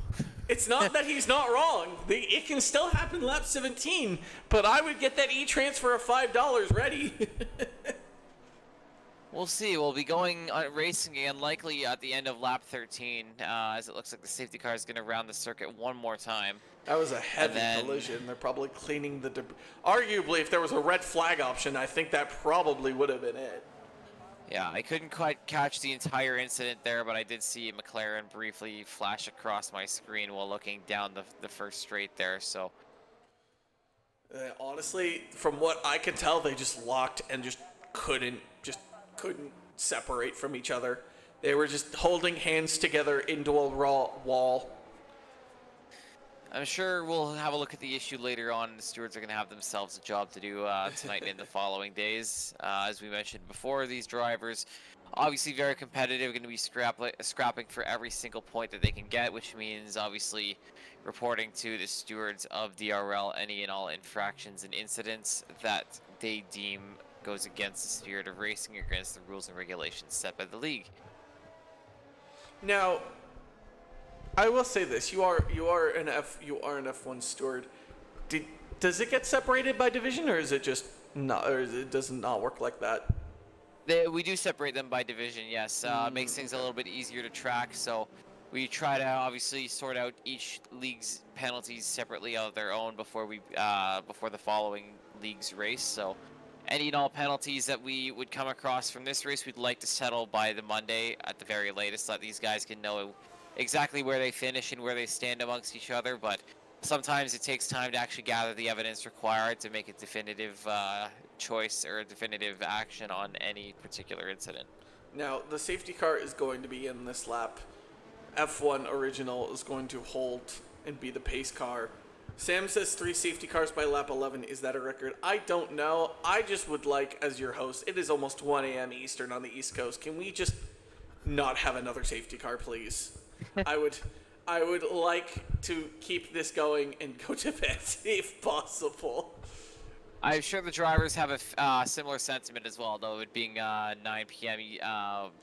It's not that he's not wrong. It can still happen lap 17, but I would get that e-transfer of $5 ready. We'll see. We'll be going racing again, likely at the end of lap 13, as it looks like the safety car is going to round the circuit one more time. That was a heavy collision. They're probably cleaning the debris. Arguably, if there was a red flag option, I think that probably would have been it. Yeah, I couldn't quite catch the entire incident there, but I did see McLaren briefly flash across my screen while looking down the first straight there. So, honestly, from what I could tell, they just locked and just couldn't separate from each other. They were just holding hands together into a raw wall. I'm sure we'll have a look at the issue later on. The stewards are going to have themselves a job to do tonight and in the following days. As we mentioned before, these drivers, obviously very competitive, going to be scrapping for every single point that they can get, which means obviously reporting to the stewards of DRL any and all infractions and incidents that they deem goes against the spirit of racing or against the rules and regulations set by the league. Now, I will say this: you are an F1 steward. Does it get separated by division, or is it just not, or it does not work like that? We do separate them by division, yes. Makes things a little bit easier to track. So we try to obviously sort out each league's penalties separately of their own before the following league's race. So any and all penalties that we would come across from this race, we'd like to settle by the Monday at the very latest, so that these guys can know exactly where they finish and where they stand amongst each other. But sometimes it takes time to actually gather the evidence required to make a definitive choice or a definitive action on any particular incident. Now, the safety car is going to be in this lap. F1 original is going to hold and be the pace car. Sam says 3 safety cars by lap 11. Is that a record? I don't know. I just would like, as your host, it is almost 1 a.m. Eastern on the East Coast. Can we just not have another safety car, please? I would like to keep this going and go to bed if possible. I'm sure the drivers have a similar sentiment as well, though, it being 9 p.m.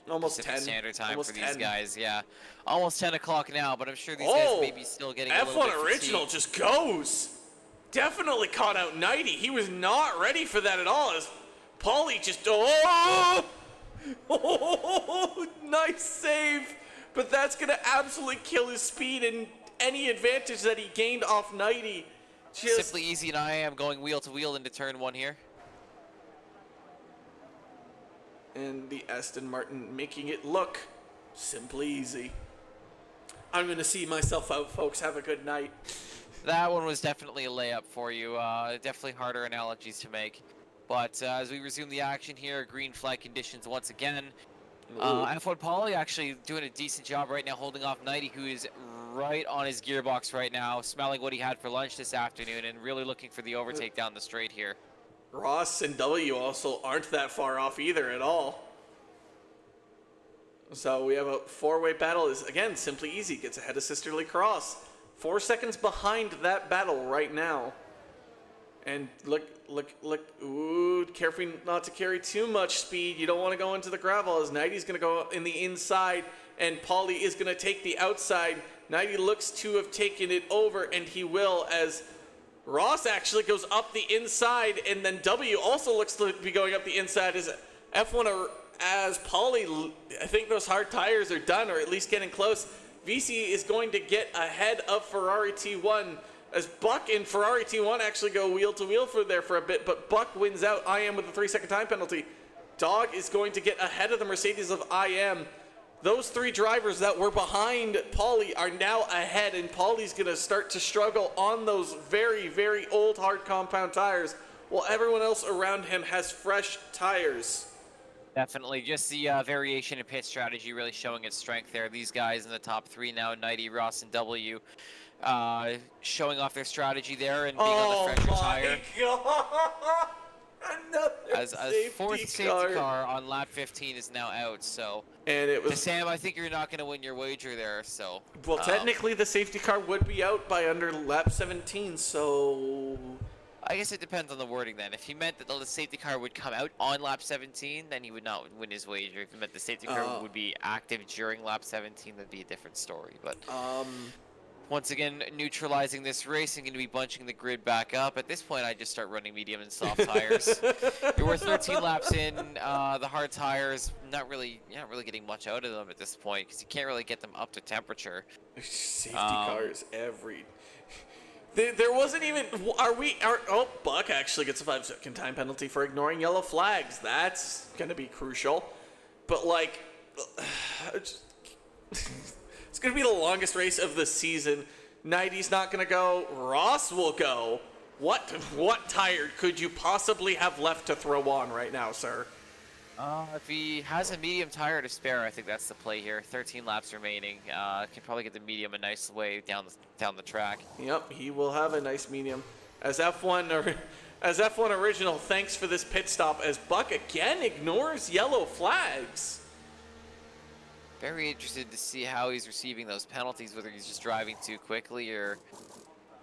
Almost Pacific 10 Standard Time almost for these 10. guys. Yeah, almost 10 o'clock now, but I'm sure these guys may be still getting a little bit F1 original fatigued. just goes. Definitely caught out 90. He was not ready for that at all. As Paulie just oh, nice save. But that's gonna absolutely kill his speed and any advantage that he gained off 90. Simply Easy and I am going wheel to wheel into turn 1 here. And the Aston Martin making it look simply easy. I'm gonna see myself out, folks. Have a good night. That one was definitely a layup for you. Definitely harder analogies to make. But as we resume the action here, green flag conditions once again. F1 Paulie actually doing a decent job right now, holding off 90, who is right on his gearbox right now, smelling what he had for lunch this afternoon, and really looking for the overtake down the straight here. Ross and W also aren't that far off either at all. So we have a four-way battle. Is again simply easy. Gets ahead of Sisterly Cross. 4 seconds behind that battle right now. And look. Ooh, careful not to carry too much speed. You don't want to go into the gravel as Nighty's going to go in the inside and Paulie is going to take the outside. Nighty looks to have taken it over, and he will as Ross actually goes up the inside, and then W also looks to be going up the inside as F1 as Paulie. I think those hard tires are done, or at least getting close. VC is going to get ahead of Ferrari T1 as Buck and Ferrari T1 actually go wheel to wheel for a bit, but Buck wins out IM with a 3-second time penalty. Dog is going to get ahead of the Mercedes of IM. Those 3 drivers that were behind Paulie are now ahead, and Paulie's going to start to struggle on those very, very old hard compound tires, while everyone else around him has fresh tires. Definitely, just the variation in pit strategy really showing its strength there. These guys in the top 3 now, Nighty, Ross, and W, showing off their strategy there and being on the fresher tire. God. As a 4th safety car on lap 15 is now out, so. And it was Sam, I think you're not going to win your wager there, so. Well, technically the safety car would be out by under lap 17, so. I guess it depends on the wording then. If he meant that the safety car would come out on lap 17, then he would not win his wager. If he meant the safety car would be active during lap 17, that'd be a different story. But once again, neutralizing this race and going to be bunching the grid back up. At this point, I just start running medium and soft tires. We're 13 laps in. The hard tires, not really getting much out of them at this point because you can't really get them up to temperature. Safety cars every. There wasn't even. Buck actually gets a 5-second time penalty for ignoring yellow flags. That's gonna be crucial. But like, it's gonna be the longest race of the season. Nighty's not gonna go. Ross will go. What tire could you possibly have left to throw on right now, sir? If he has a medium tire to spare, I think that's the play here. 13 laps remaining. Can probably get the medium a nice way down the track. Yep, he will have a nice medium. As F1 original, thanks for this pit stop. As Buck again ignores yellow flags. Very interested to see how he's receiving those penalties, whether he's just driving too quickly or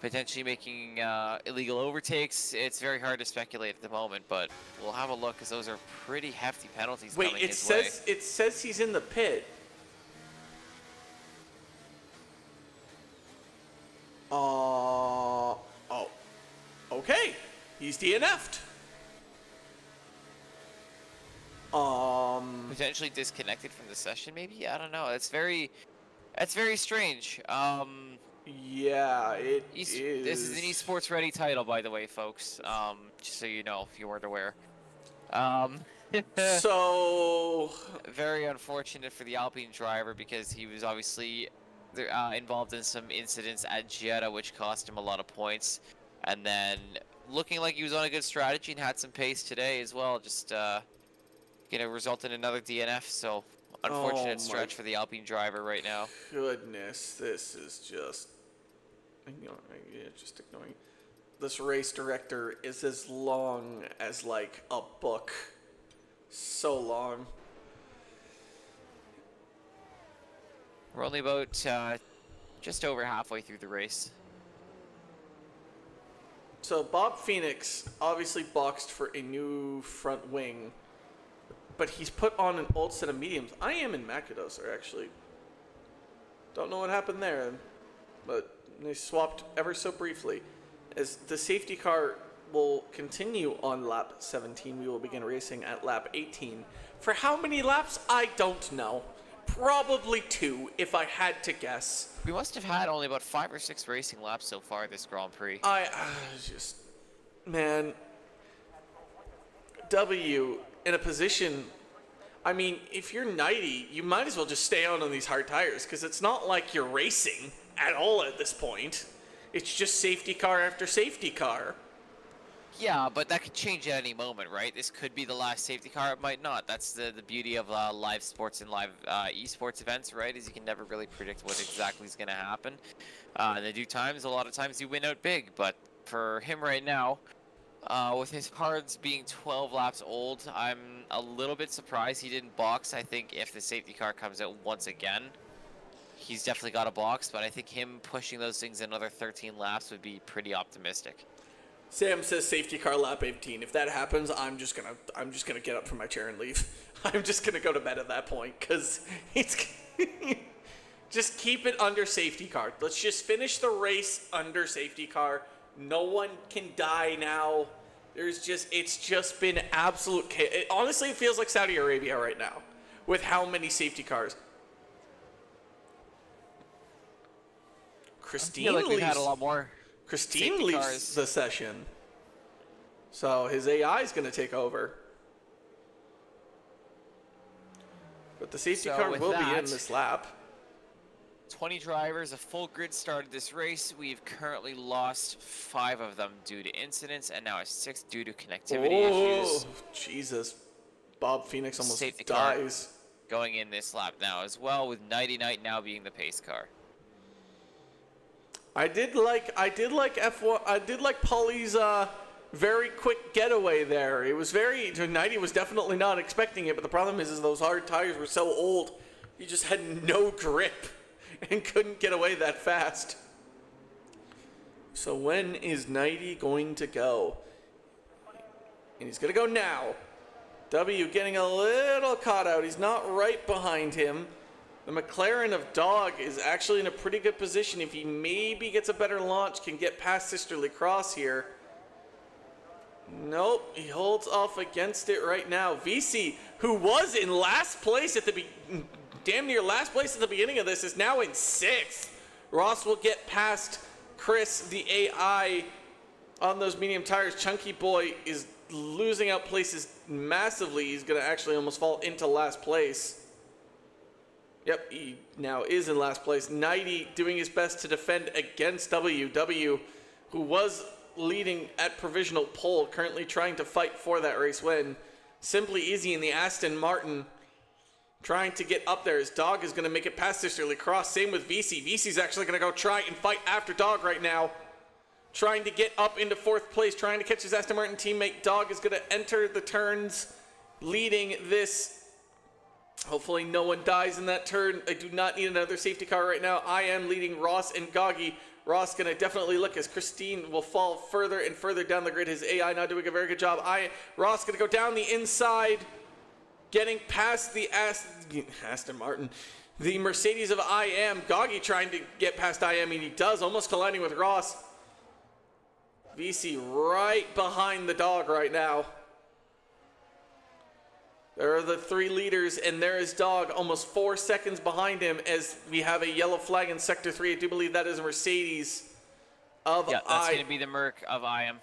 potentially making illegal overtakes. It's very hard to speculate at the moment, but we'll have a look because those are pretty hefty penalties coming his way. It says he's in the pit. Okay. He's DNF'd. Potentially disconnected from the session, maybe? I don't know. That's very strange. Yeah, it is. This is an esports ready title, by the way, folks. Just so you know, if you weren't aware. So very unfortunate for the Alpine driver because he was obviously involved in some incidents at Jeddah, which cost him a lot of points. And then looking like he was on a good strategy and had some pace today as well. Just result in another DNF. So unfortunate stretch for the Alpine driver right now. Goodness, this is just ignoring. This race director is as long as like a book. So long. We're only about just over halfway through the race. So Bob Phoenix obviously boxed for a new front wing, but he's put on an old set of mediums. I am in Macados actually. Don't know what happened there, but they swapped ever so briefly. As the safety car will continue on lap 17, we will begin racing at lap 18. For how many laps? I don't know. Probably 2, if I had to guess. We must have had only about 5 or 6 racing laps so far this Grand Prix. Man, W in a position. I mean, if you're 90, you might as well just stay on these hard tires because it's not like you're racing at all at this point. It's just safety car after safety car. Yeah, but that could change at any moment, right? This could be the last safety car. It might not. That's the beauty of live sports and live esports events, right? Is you can never really predict what exactly is going to happen. In the due times, a lot of times you win out big. But for him right now, With his cards being 12 laps old, I'm a little bit surprised he didn't box. I think if the safety car comes out once again, he's definitely got a box, but I think him pushing those things another 13 laps would be pretty optimistic. Sam says safety car lap 18. If that happens, I'm just gonna get up from my chair and leave. I'm just gonna go to bed at that point because it's just keep it under safety car. Let's just finish the race under safety car. No one can die now. It's just been absolute chaos. Honestly, it feels like Saudi Arabia right now with how many safety cars. Christine I feel like we've leaves. had a lot more. Christine safety leaves cars. the session, so his AI is going to take over. But the safety So car with will be in that- this lap. 20 drivers, a full grid started this race. We've currently lost 5 of them due to incidents, and now a 6th due to connectivity issues. Jesus. Bob Phoenix almost Safety car. dies. Going in this lap now as well, with Nighty Night now being the pace car. I did like F1. I did like Pauly's very quick getaway there. It was very. Nighty was definitely not expecting it, but the problem is those hard tires were so old, he just had no grip and couldn't get away that fast. So when is Nighty going to go? And he's gonna go now. W getting a little caught out. He's not right behind him. The McLaren of Dog is actually in a pretty good position. If he maybe gets a better launch, can get past Sisterly Cross here. Nope, he holds off against it right now. VC, who was in last place at the damn near last place at the beginning of this, is now in 6th. Ross will get past Chris, the AI, on those medium tires. Chunky Boy is losing out places massively. He's going to actually almost fall into last place. Yep, he now is in last place. Nighty doing his best to defend against W. W, who was leading at provisional pole, currently trying to fight for that race win. Simply Easy in the Aston Martin trying to get up there. His Dog is going to make it past Sisterly Cross. Same with VC. VC's actually going to go try and fight after Dog right now. Trying to get up into 4th place, trying to catch his Aston Martin teammate. Dog is going to enter the turns, leading this. Hopefully no one dies in that turn. I do not need another safety car right now. I am leading Ross and Goggy. Ross going to definitely look as Christine will fall further and further down the grid. His AI not doing a very good job. Ross going to go down the inside, getting past the Aston Martin. The Mercedes of IM. Goggy trying to get past IM, and he does, almost colliding with Ross. VC right behind the Dog right now. There are the 3 leaders, and there is Dog almost 4 seconds behind him as we have a yellow flag in Sector 3. I do believe that is a Mercedes of Yeah, that's going to be the Merc of IM.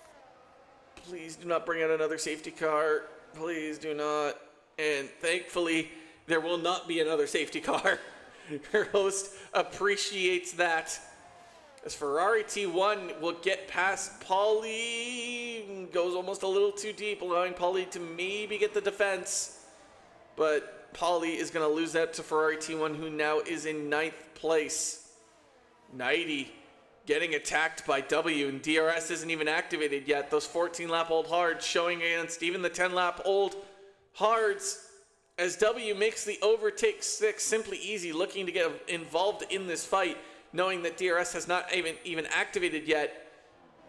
Please do not bring out another safety car. Please do not. And thankfully, there will not be another safety car. Your host appreciates that. As Ferrari T1 will get past Pauly, goes almost a little too deep, allowing Pauly to maybe get the defense. But Pauly is going to lose that to Ferrari T1, who now is in 9th place. Nighty getting attacked by W, and DRS isn't even activated yet. Those 14-lap-old hards showing against even the 10-lap-old hards as W makes the overtake 6. Simply Easy looking to get involved in this fight, knowing that DRS has not even activated yet.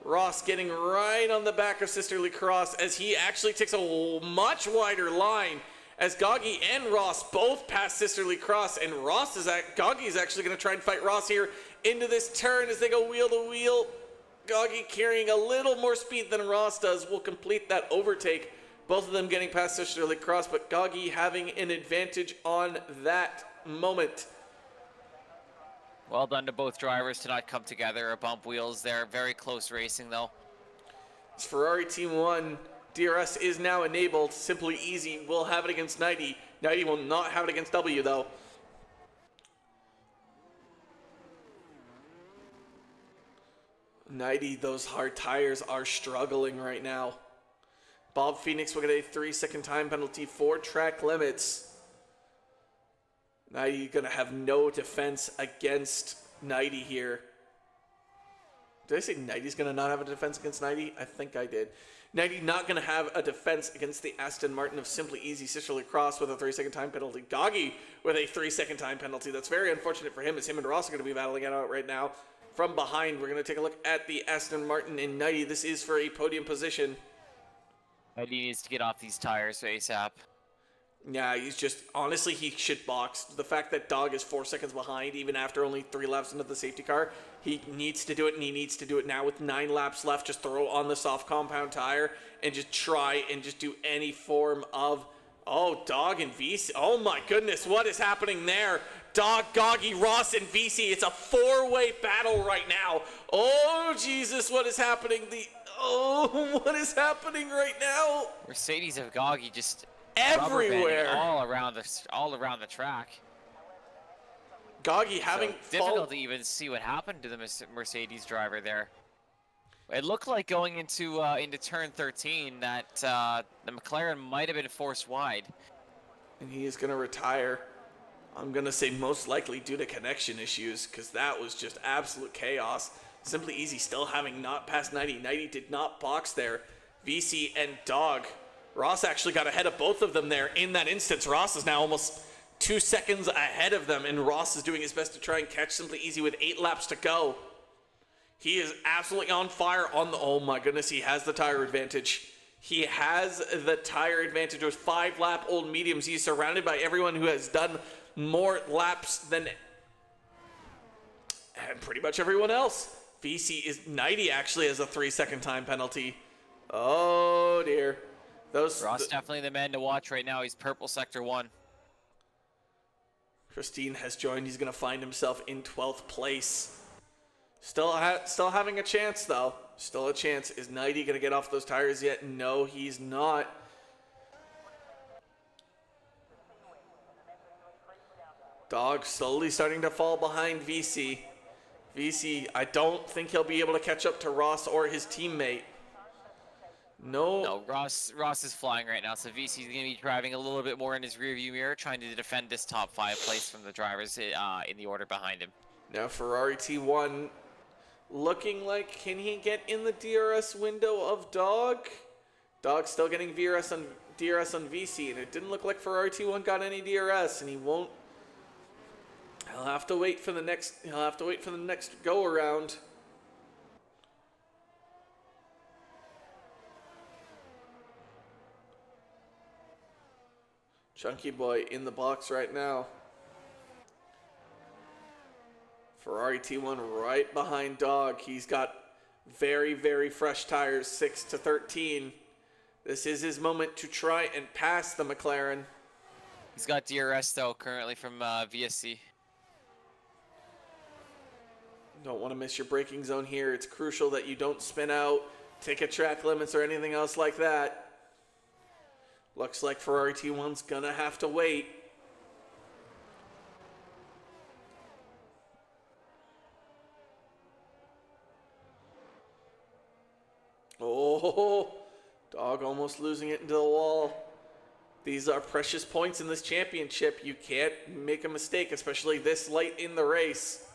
Ross getting right on the back of Sisterly Cross as he actually takes a much wider line as Goggy and Ross both pass Sisterly Cross, and Goggy is actually going to try and fight Ross here into this turn as they go wheel to wheel. Goggy carrying a little more speed than Ross does will complete that overtake. Both of them getting past Sisterly Cross, but Goggy having an advantage on that moment. Well done to both drivers to not come together or bump wheels there. Very close racing, though. It's Ferrari Team 1. DRS is now enabled. Simply Easy will have it against Nighty. Nighty will not have it against W, though. Nighty, those hard tires are struggling right now. Bob Phoenix will get a 3-second time penalty for track limits. Nighty gonna have no defense against Nighty here. Did I say 90's going to not have a defense against 90? I think I did. 90 not going to have a defense against the Aston Martin of Simply Easy Sisterly Cross with a 3-second time penalty. Goggy with a 3-second time penalty. That's very unfortunate for him, as him and Ross are going to be battling it out right now. From behind, we're going to take a look at the Aston Martin in 90. This is for a podium position. 90 needs to get off these tires ASAP. Yeah, he's just, honestly, he should box. The fact that Dog is 4 seconds behind, even after only 3 laps into the safety car, he needs to do it, and he needs to do it now with 9 laps left. Just throw on the soft compound tire and just try and just do any form of, oh, Dog and VC. Oh my goodness, what is happening there? Dog, Goggy, Ross, and VC. It's a 4-way battle right now. Oh, Jesus, what is happening? What is happening right now? Mercedes of Goggy just everywhere, all around the track. Goggy having difficult to even see what happened to the Mercedes driver there. It looked like going into turn 13 that the McLaren might have been forced wide. And he is going to retire. I'm going to say most likely due to connection issues, because that was just absolute chaos. Simply Easy still having not passed 90. 90 did not box there. VC and Dog. Ross actually got ahead of both of them there in that instance. Ross is now almost 2 seconds ahead of them, and Ross is doing his best to try and catch Simply Easy with 8 laps to go. He is absolutely on fire on the, oh my goodness, he has the tire advantage. He has the tire advantage with 5-lap-old mediums. He's surrounded by everyone who has done more laps than and pretty much everyone else. VC is 90 actually has a 3-second time penalty. Oh dear. Ross definitely the man to watch right now. He's purple sector 1. Christine has joined. He's going to find himself in 12th place. Still having a chance, though. Still a chance. Is 90 going to get off those tires yet? No, he's not. Dog slowly starting to fall behind VC. VC, I don't think he'll be able to catch up to Ross or his teammate. No, Ross is flying right now, so VC's going to be driving a little bit more in his rearview mirror, trying to defend this top 5 place from the drivers in the order behind him. Now Ferrari T1 looking like, can he get in the DRS window of Dog? Dog's still getting DRS on VC, and it didn't look like Ferrari T1 got any DRS, and he won't. He'll have to wait for the next. He'll have to wait for the next go around. Chunky Boy in the box right now. Ferrari T1 right behind Dog. He's got very, very fresh tires, 6 to 13. This is his moment to try and pass the McLaren. He's got DRS though currently from VSC. Don't want to miss your braking zone here. It's crucial that you don't spin out, take a track limits or anything else like that. Looks like Ferrari T1's gonna have to wait. Oh, Dog almost losing it into the wall. These are precious points in this championship. You can't make a mistake, especially this late in the race.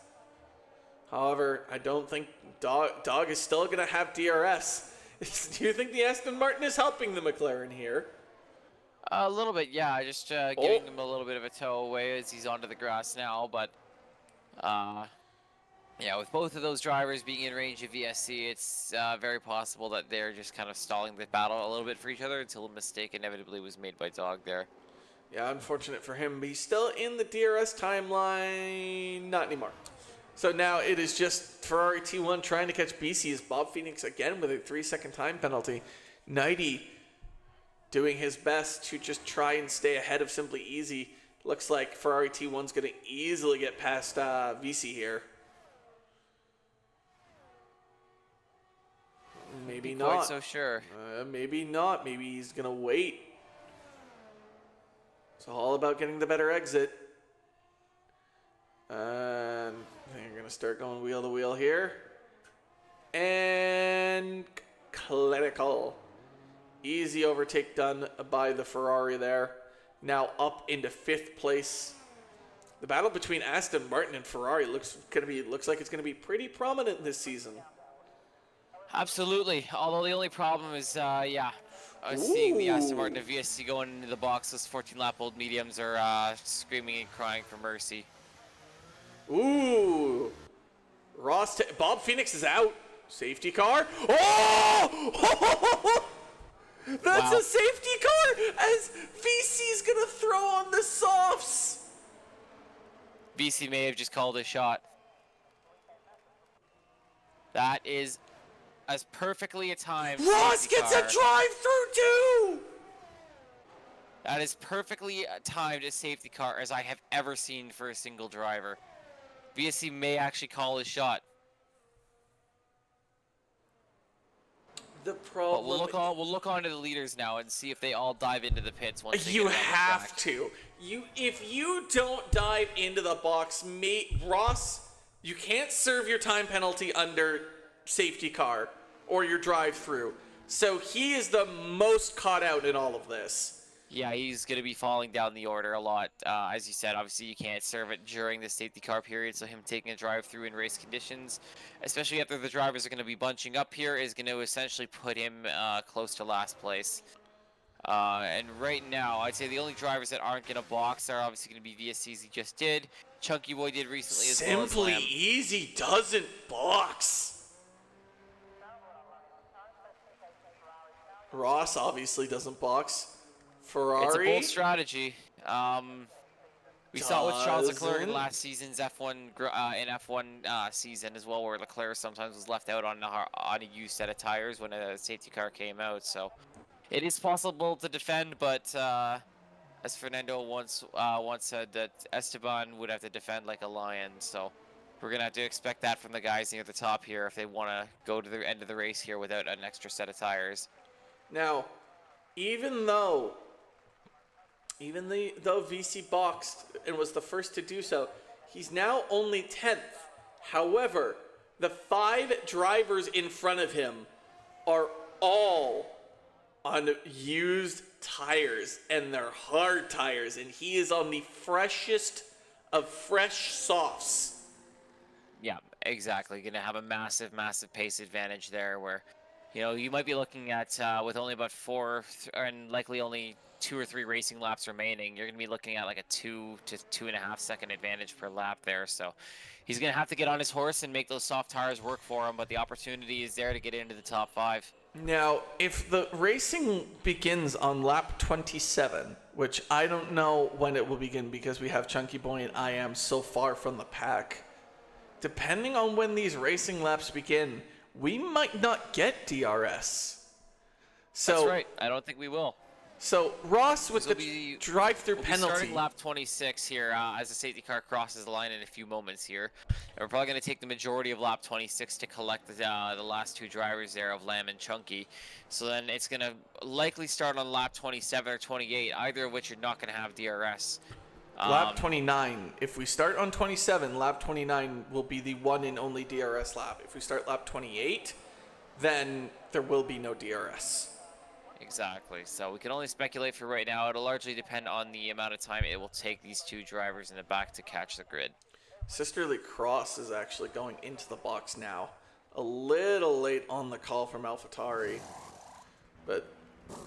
However, I don't think Dog is still going to have DRS. Do you think the Aston Martin is helping the McLaren here? A little bit, yeah. Just giving him a little bit of a tow away as he's onto the grass now. But, yeah, with both of those drivers being in range of VSC, it's very possible that they're just kind of stalling the battle a little bit for each other until a mistake inevitably was made by Dog there. Yeah, unfortunate for him, but he's still in the DRS timeline. Not anymore. So now it is just Ferrari T1 trying to catch BC as Bob Phoenix again with a 3-second time penalty. 90 doing his best to just try and stay ahead of Simply Easy. Looks like Ferrari T1's going to easily get past VC here. Maybe not. Quite so sure. Maybe not. Maybe he's going to wait. It's all about getting the better exit. And I think you're going to start going wheel to wheel here. And clinical. Easy overtake done by the Ferrari there. Now up into 5th place. The battle between Aston Martin and Ferrari looks like it's going to be pretty prominent this season. Absolutely. Although the only problem is, seeing the Aston Martin of VSC going into the box, those 14-lap-old mediums are screaming and crying for mercy. Ooh. Bob Phoenix is out. Safety car. Oh! That's Wow. a safety car as VC's gonna throw on the softs. VC may have just called a shot. That is as perfectly a timed Ross safety gets car. a drive-through too. That is perfectly timed a safety car as I have ever seen for a single driver. VSC may actually call his shot. The But problem. we'll look onto the leaders now and see if they all dive into the pits once they You get around the have track. to. If you don't dive into the box, Ross, you can't serve your time penalty under safety car or your drive-through. So he is the most caught out in all of this. Yeah, he's going to be falling down the order a lot. As you said, obviously you can't serve it during the safety car period, so him taking a drive-through in race conditions, especially after the drivers are going to be bunching up here, is going to essentially put him close to last place. And right now, I'd say the only drivers that aren't going to box are obviously going to be VSCs he just did. Chunky Boy did recently as well as Simply Lamb. Easy doesn't box. Ross obviously doesn't box. Ferrari. It's a bold strategy. We saw it with Charles Leclerc in Doesn't. last season's F1 season as well, where Leclerc sometimes was left out on a used set of tires when a safety car came out. So it is possible to defend, but as Fernando once said, that Esteban would have to defend like a lion. So we're gonna have to expect that from the guys near the top here if they want to go to the end of the race here without an extra set of tires. Now, even though VC boxed and was the first to do so, he's now only 10th. However, the 5 drivers in front of him are all on used tires, and they're hard tires, and he is on the freshest of fresh softs. Yeah, exactly. Going to have a massive, massive pace advantage there where, you know, you might be looking at, with only about 4 and likely only 2 or 3 racing laps remaining, you're going to be looking at like a 2 to 2.5 second advantage per lap there. So he's going to have to get on his horse and make those soft tires work for him, but the opportunity is there to get into the top 5. Now, if the racing begins on lap 27, which I don't know when it will begin because we have Chunky Boy and I am so far from the pack, depending on when these racing laps begin, we might not get DRS. So, That's right. I don't think we will. So Ross with the drive-through penalty. Starting lap 26 here as the safety car crosses the line in a few moments here. And we're probably going to take the majority of lap 26 to collect the last 2 drivers there of Lamb and Chunky. So then it's going to likely start on lap 27 or 28, either of which are not going to have DRS. Lap 29. If we start on 27, lap 29 will be the one and only DRS lap. If we start lap 28, then there will be no DRS. Exactly. So we can only speculate for right now. It'll largely depend on the amount of time it will take these 2 drivers in the back to catch the grid. Sisterly Cross is actually going into the box now. A little late on the call from AlphaTauri, but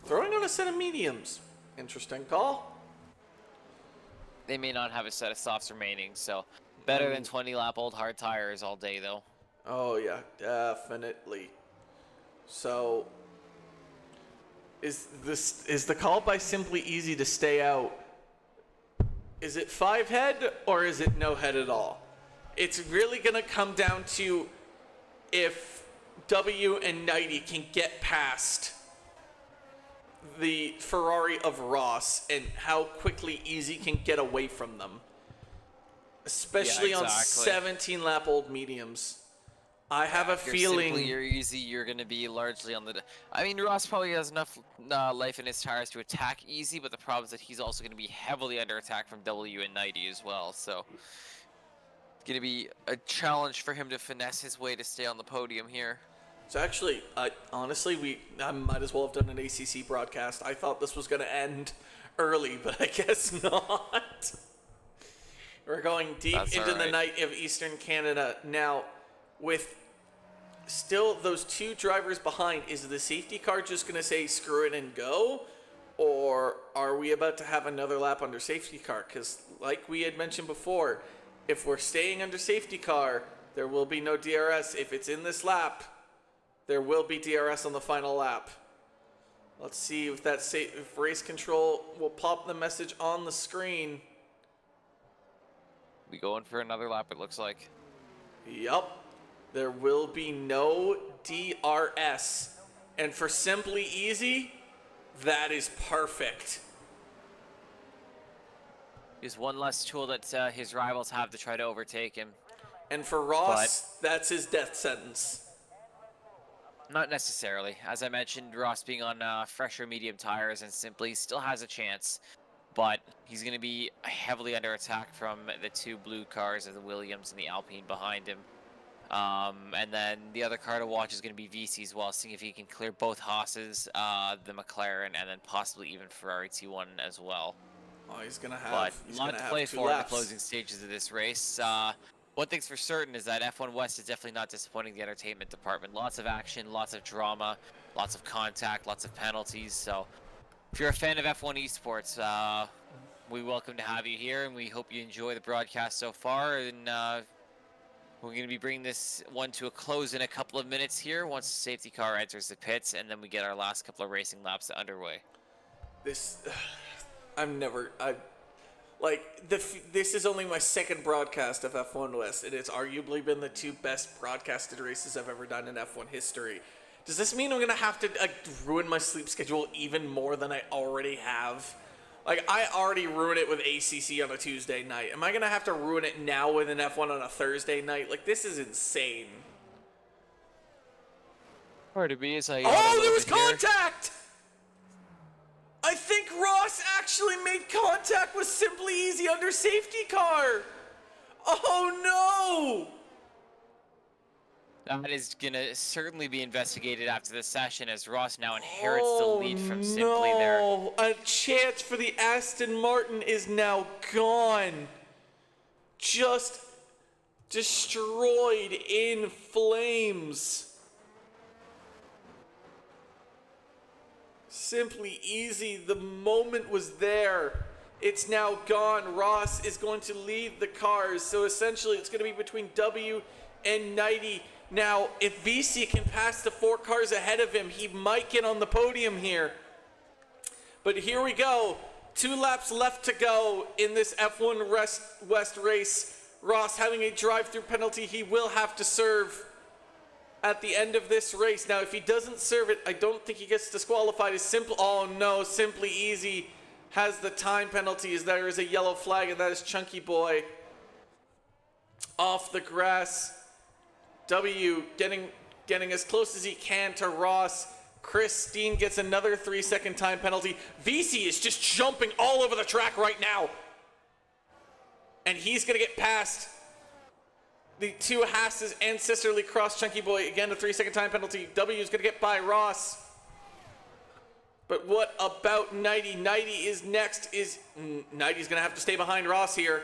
throwing on a set of mediums. Interesting call. They may not have a set of softs remaining, so better than 20-lap-old hard tires all day, though. Oh, yeah, definitely. So, is the call by Simply Easy to stay out? Is it 5 head or is it no head at all? It's really going to come down to if W and Nighty can get past the Ferrari of Ross and how quickly Easy can get away from them. Especially on 17-lap-old mediums. I have a feeling... Simply or Easy, you're going to be largely on the... I mean, Ross probably has enough life in his tires to attack Easy, but the problem is that he's also going to be heavily under attack from W and Nighty as well, so... It's going to be a challenge for him to finesse his way to stay on the podium here. So actually, honestly, I might as well have done an ACC broadcast. I thought this was going to end early, but I guess not. We're going deep into the night of Eastern Canada. Now, with still those two drivers behind. Is the safety car just going to say screw it and go? Or are we about to have another lap under safety car? Because like we had mentioned before, if we're staying under safety car, there will be no DRS. If it's in this lap, there will be DRS on the final lap. Let's see if if race control will pop the message on the screen. We going for another lap, it looks like. Yup. There will be no DRS. And for Simply Easy, that is perfect. Is one less tool that his rivals have to try to overtake him. And for Ross, that's his death sentence. Not necessarily. As I mentioned, Ross being on fresher medium tires and Simply still has a chance. But he's going to be heavily under attack from the two blue cars of the Williams and the Alpine behind him. And then the other car to watch is going to be VC as well, seeing if he can clear both Haas's, the McLaren, and then possibly even Ferrari T1 as well. Oh, he's going to have But a lot to play for in the closing stages of this race. One thing's for certain is that F1 West is definitely not disappointing the entertainment department. Lots of action, lots of drama, lots of contact, lots of penalties. So if you're a fan of F1 esports, we welcome to have you here, and we hope you enjoy the broadcast so far. And we're going to be bringing this one to a close in a couple of minutes here once the safety car enters the pits, and then we get our last couple of racing laps underway. This is only my second broadcast of F1 West, and it's arguably been the two best broadcasted races I've ever done in F1 history. Does this mean I'm going to have to ruin my sleep schedule even more than I already have? Like, I already ruined it with ACC on a Tuesday night. Am I going to have to ruin it now with an F1 on a Thursday night? Like, this is insane. Part of me is there was contact! I think Ross actually made contact with Simply Easy under safety car. Oh no! That is going to certainly be investigated after the session, as Ross now inherits the lead from Simply there. A chance for the Aston Martin is now gone. Just destroyed in flames. Simply Easy, the moment was there. It's now gone. Ross is going to lead the cars, so essentially it's going to be between W and 90. Now, if VC can pass the four cars ahead of him, he might get on the podium here. But here we go. 2 laps left to go in this F1 West race. Ross having a drive-through penalty he will have to serve at the end of this race. Now, if he doesn't serve it, I don't think he gets disqualified. Oh no, Simply Easy has the time penalty as there is a yellow flag, and that is Chunky Boy off the grass. W getting as close as he can to Ross. Christine gets another 3-second time penalty. VC is just jumping all over the track right now. And he's going to get past the two Haas's and Sisterly Cross. Chunky Boy, again, a 3-second time penalty. W is going to get by Ross. But what about 90? 90 is next. 90's going to have to stay behind Ross here.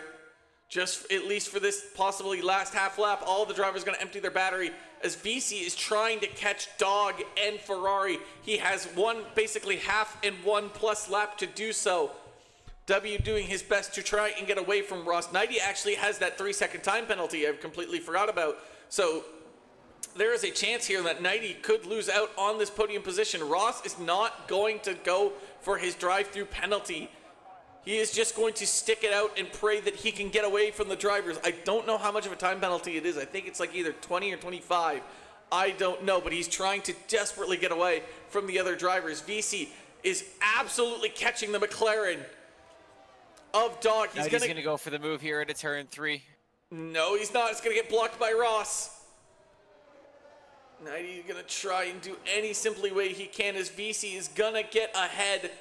Just at least for this possibly last half lap, all the drivers are going to empty their battery as VC is trying to catch Dog and Ferrari. He has basically half and 1+ lap to do so. W doing his best to try and get away from Ross. 90 actually has that 3-second time penalty I've completely forgot about. So there is a chance here that 90 could lose out on this podium position. Ross is not going to go for his drive-through penalty. He is just going to stick it out and pray that he can get away from the drivers. I don't know how much of a time penalty it is. I think it's like either 20 or 25. I don't know, but he's trying to desperately get away from the other drivers. VC is absolutely catching the McLaren of Dog. He's going to go for the move here into turn 3. No, he's not. It's going to get blocked by Ross. 90 is going to try and do any simply way he can as VC is going to get ahead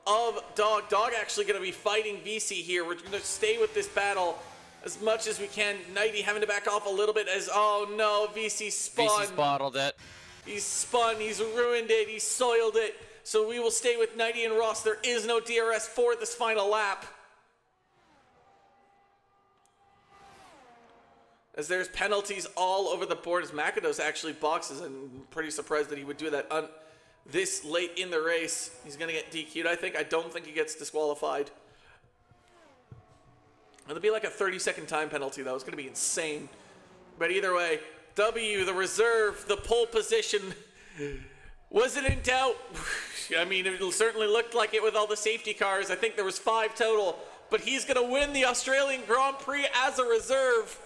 of Dog. Dog actually going to be fighting VC here. We're going to stay with this battle as much as we can. 90 having to back off a little bit as, oh no, VC spun. VC's bottled it. He's spun, he's ruined it, he's soiled it. So we will stay with 90 and Ross. There is no DRS for this final lap. as there's penalties all over the board as Makados actually boxes. I'm pretty surprised that he would do that this late in the race. He's going to get DQ'd, I think. I don't think he gets disqualified. It'll be like a 30-second time penalty, though. It's going to be insane. But either way, W, the reserve, the pole position. Was it in doubt? I mean, it certainly looked like it with all the safety cars. I think there was 5 total. But he's going to win the Australian Grand Prix as a reserve.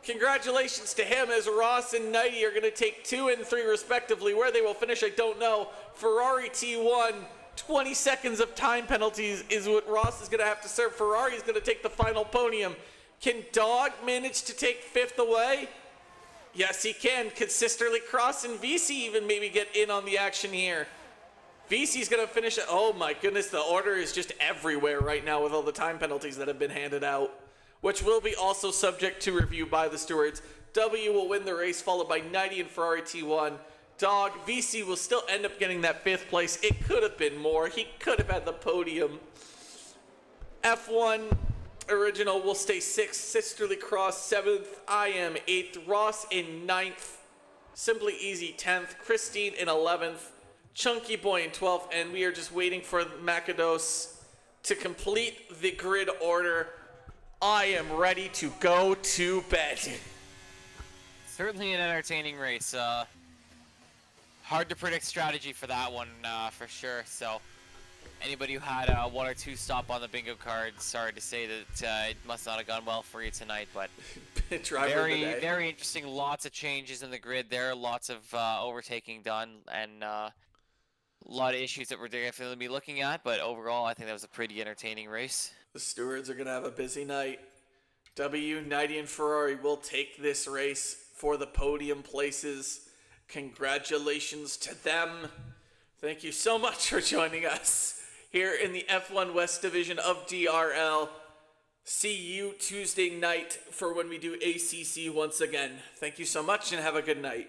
Congratulations to him, as Ross and Knighty are going to take 2 and 3 respectively. Where they will finish, I don't know. Ferrari T1, 20 seconds of time penalties is what Ross is going to have to serve. Ferrari is going to take the final podium. Can Dog manage to take 5th away? Yes, he can. Could Sisterly Cross and VC even maybe get in on the action here? VC's going to finish it. Oh my goodness, the order is just everywhere right now with all the time penalties that have been handed out, which will be also subject to review by the stewards. W will win the race, followed by Knighty and Ferrari T1. Dog, VC will still end up getting that 5th place. It could have been more. He could have had the podium. F1 Original will stay 6th. Sisterly Cross 7th. I am 8th. Ross in 9th. Simply Easy 10th. Christine in 11th. Chunky Boy in 12th. And we are just waiting for Makados to complete the grid order. I am ready to go to bed. Certainly an entertaining race. Hard to predict strategy for that one, for sure. So anybody who had 1 or 2 stop on the bingo card, sorry to say that it must not have gone well for you tonight, but very interesting. Lots of changes in the grid there, lots of overtaking done, and a lot of issues that we're definitely be looking at, but overall I think that was a pretty entertaining race. The stewards are going to have a busy night. W, Knighty, and Ferrari will take this race for the podium places. Congratulations to them. Thank you so much for joining us here in the F1 West Division of DRL. See you Tuesday night for when we do ACC once again. Thank you so much and have a good night.